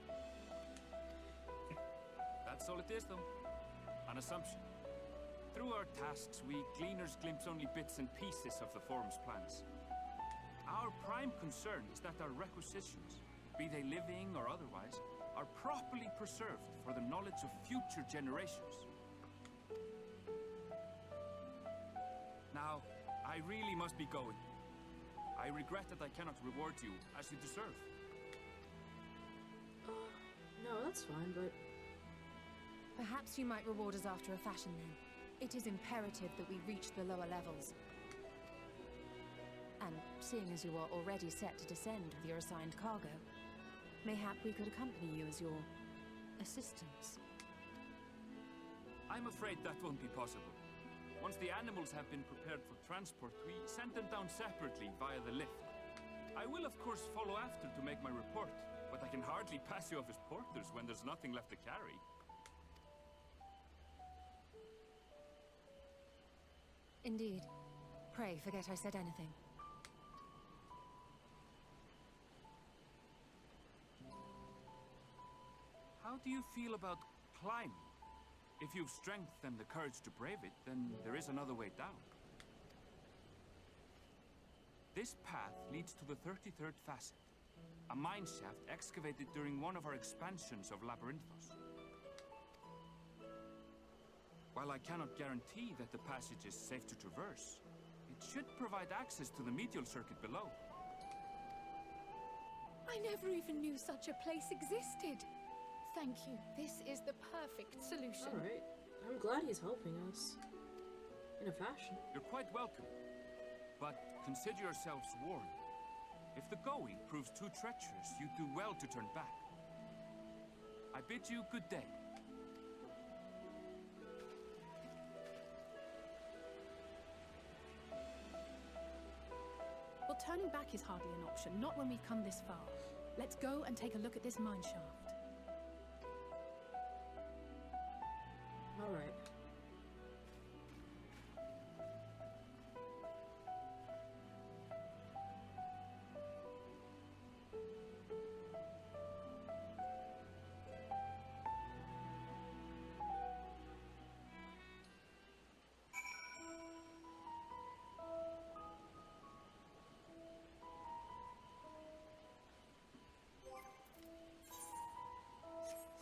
That's all it is, though. An assumption. Through our tasks, we gleaners glimpse only bits and pieces of the Forum's plans. Our prime concern is that our requisitions, be they living or otherwise, are properly preserved for the knowledge of future generations. Now, I really must be going. I regret that I cannot reward you as you deserve. No, that's fine, but... Perhaps you might reward us after a fashion then. It is imperative that we reach the lower levels. And seeing as you are already set to descend with your assigned cargo, mayhap we could accompany you as your assistants. I'm afraid that won't be possible. Once the animals have been prepared for transport, we send them down separately via the lift. I will of course follow after to make my report, but I can hardly pass you off as porters when there's nothing left to carry. Indeed. Pray forget I said anything. How do you feel about climbing? If you've strength and the courage to brave it, then there is another way down. This path leads to the 33rd facet, a mine shaft excavated during one of our expansions of Labyrinthos. While I cannot guarantee that the passage is safe to traverse, it should provide access to the medial circuit below. I never even knew such a place existed. Thank you. This is the perfect solution. Alright. I'm glad he's helping us. In a fashion. You're quite welcome. But consider yourselves warned. If the going proves too treacherous, you do well to turn back. I bid you good day. Well, turning back is hardly an option, not when we've come this far. Let's go and take a look at this mine shaft. Alright.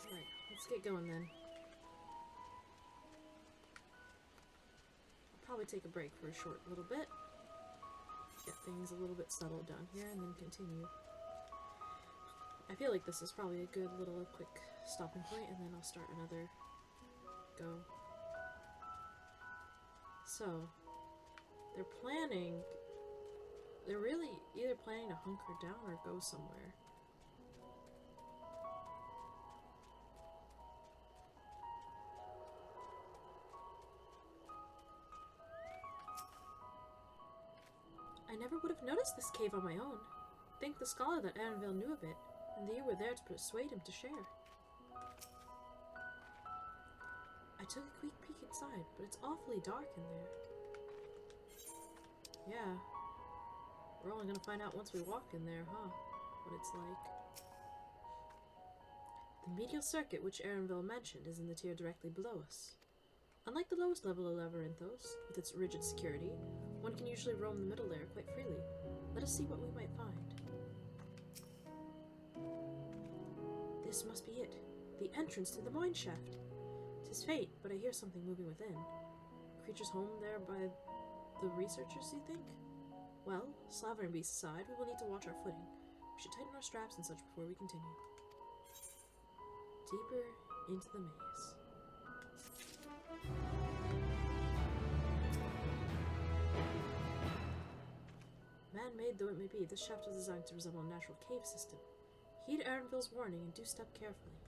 Alright, let's get going then. I'll probably take a break for a short little bit. Get things a little bit settled down here and then continue. I feel like this is probably a good little quick stopping point, and then I'll start another go. So, they're really either planning to hunker down or go somewhere. I never would have noticed this cave on my own. Thank the scholar that Annabelle knew of it, and that you were there to persuade him to share. I took a quick peek inside, but it's awfully dark in there. Yeah. We're only gonna find out once we walk in there, huh? What it's like. The medial circuit which Erenville mentioned is in the tier directly below us. Unlike the lowest level of Labyrinthos, with its rigid security, one can usually roam the middle layer quite freely. Let us see what we might find. This must be it. The entrance to the mine shaft. 'Tis fate, but I hear something moving within. Creatures home there by the researchers, you think? Well, slavering beasts aside, we will need to watch our footing. We should tighten our straps and such before we continue. Deeper into the maze. Man-made though it may be, this shaft was designed to resemble a natural cave system. Heed Erenville's warning and do step carefully.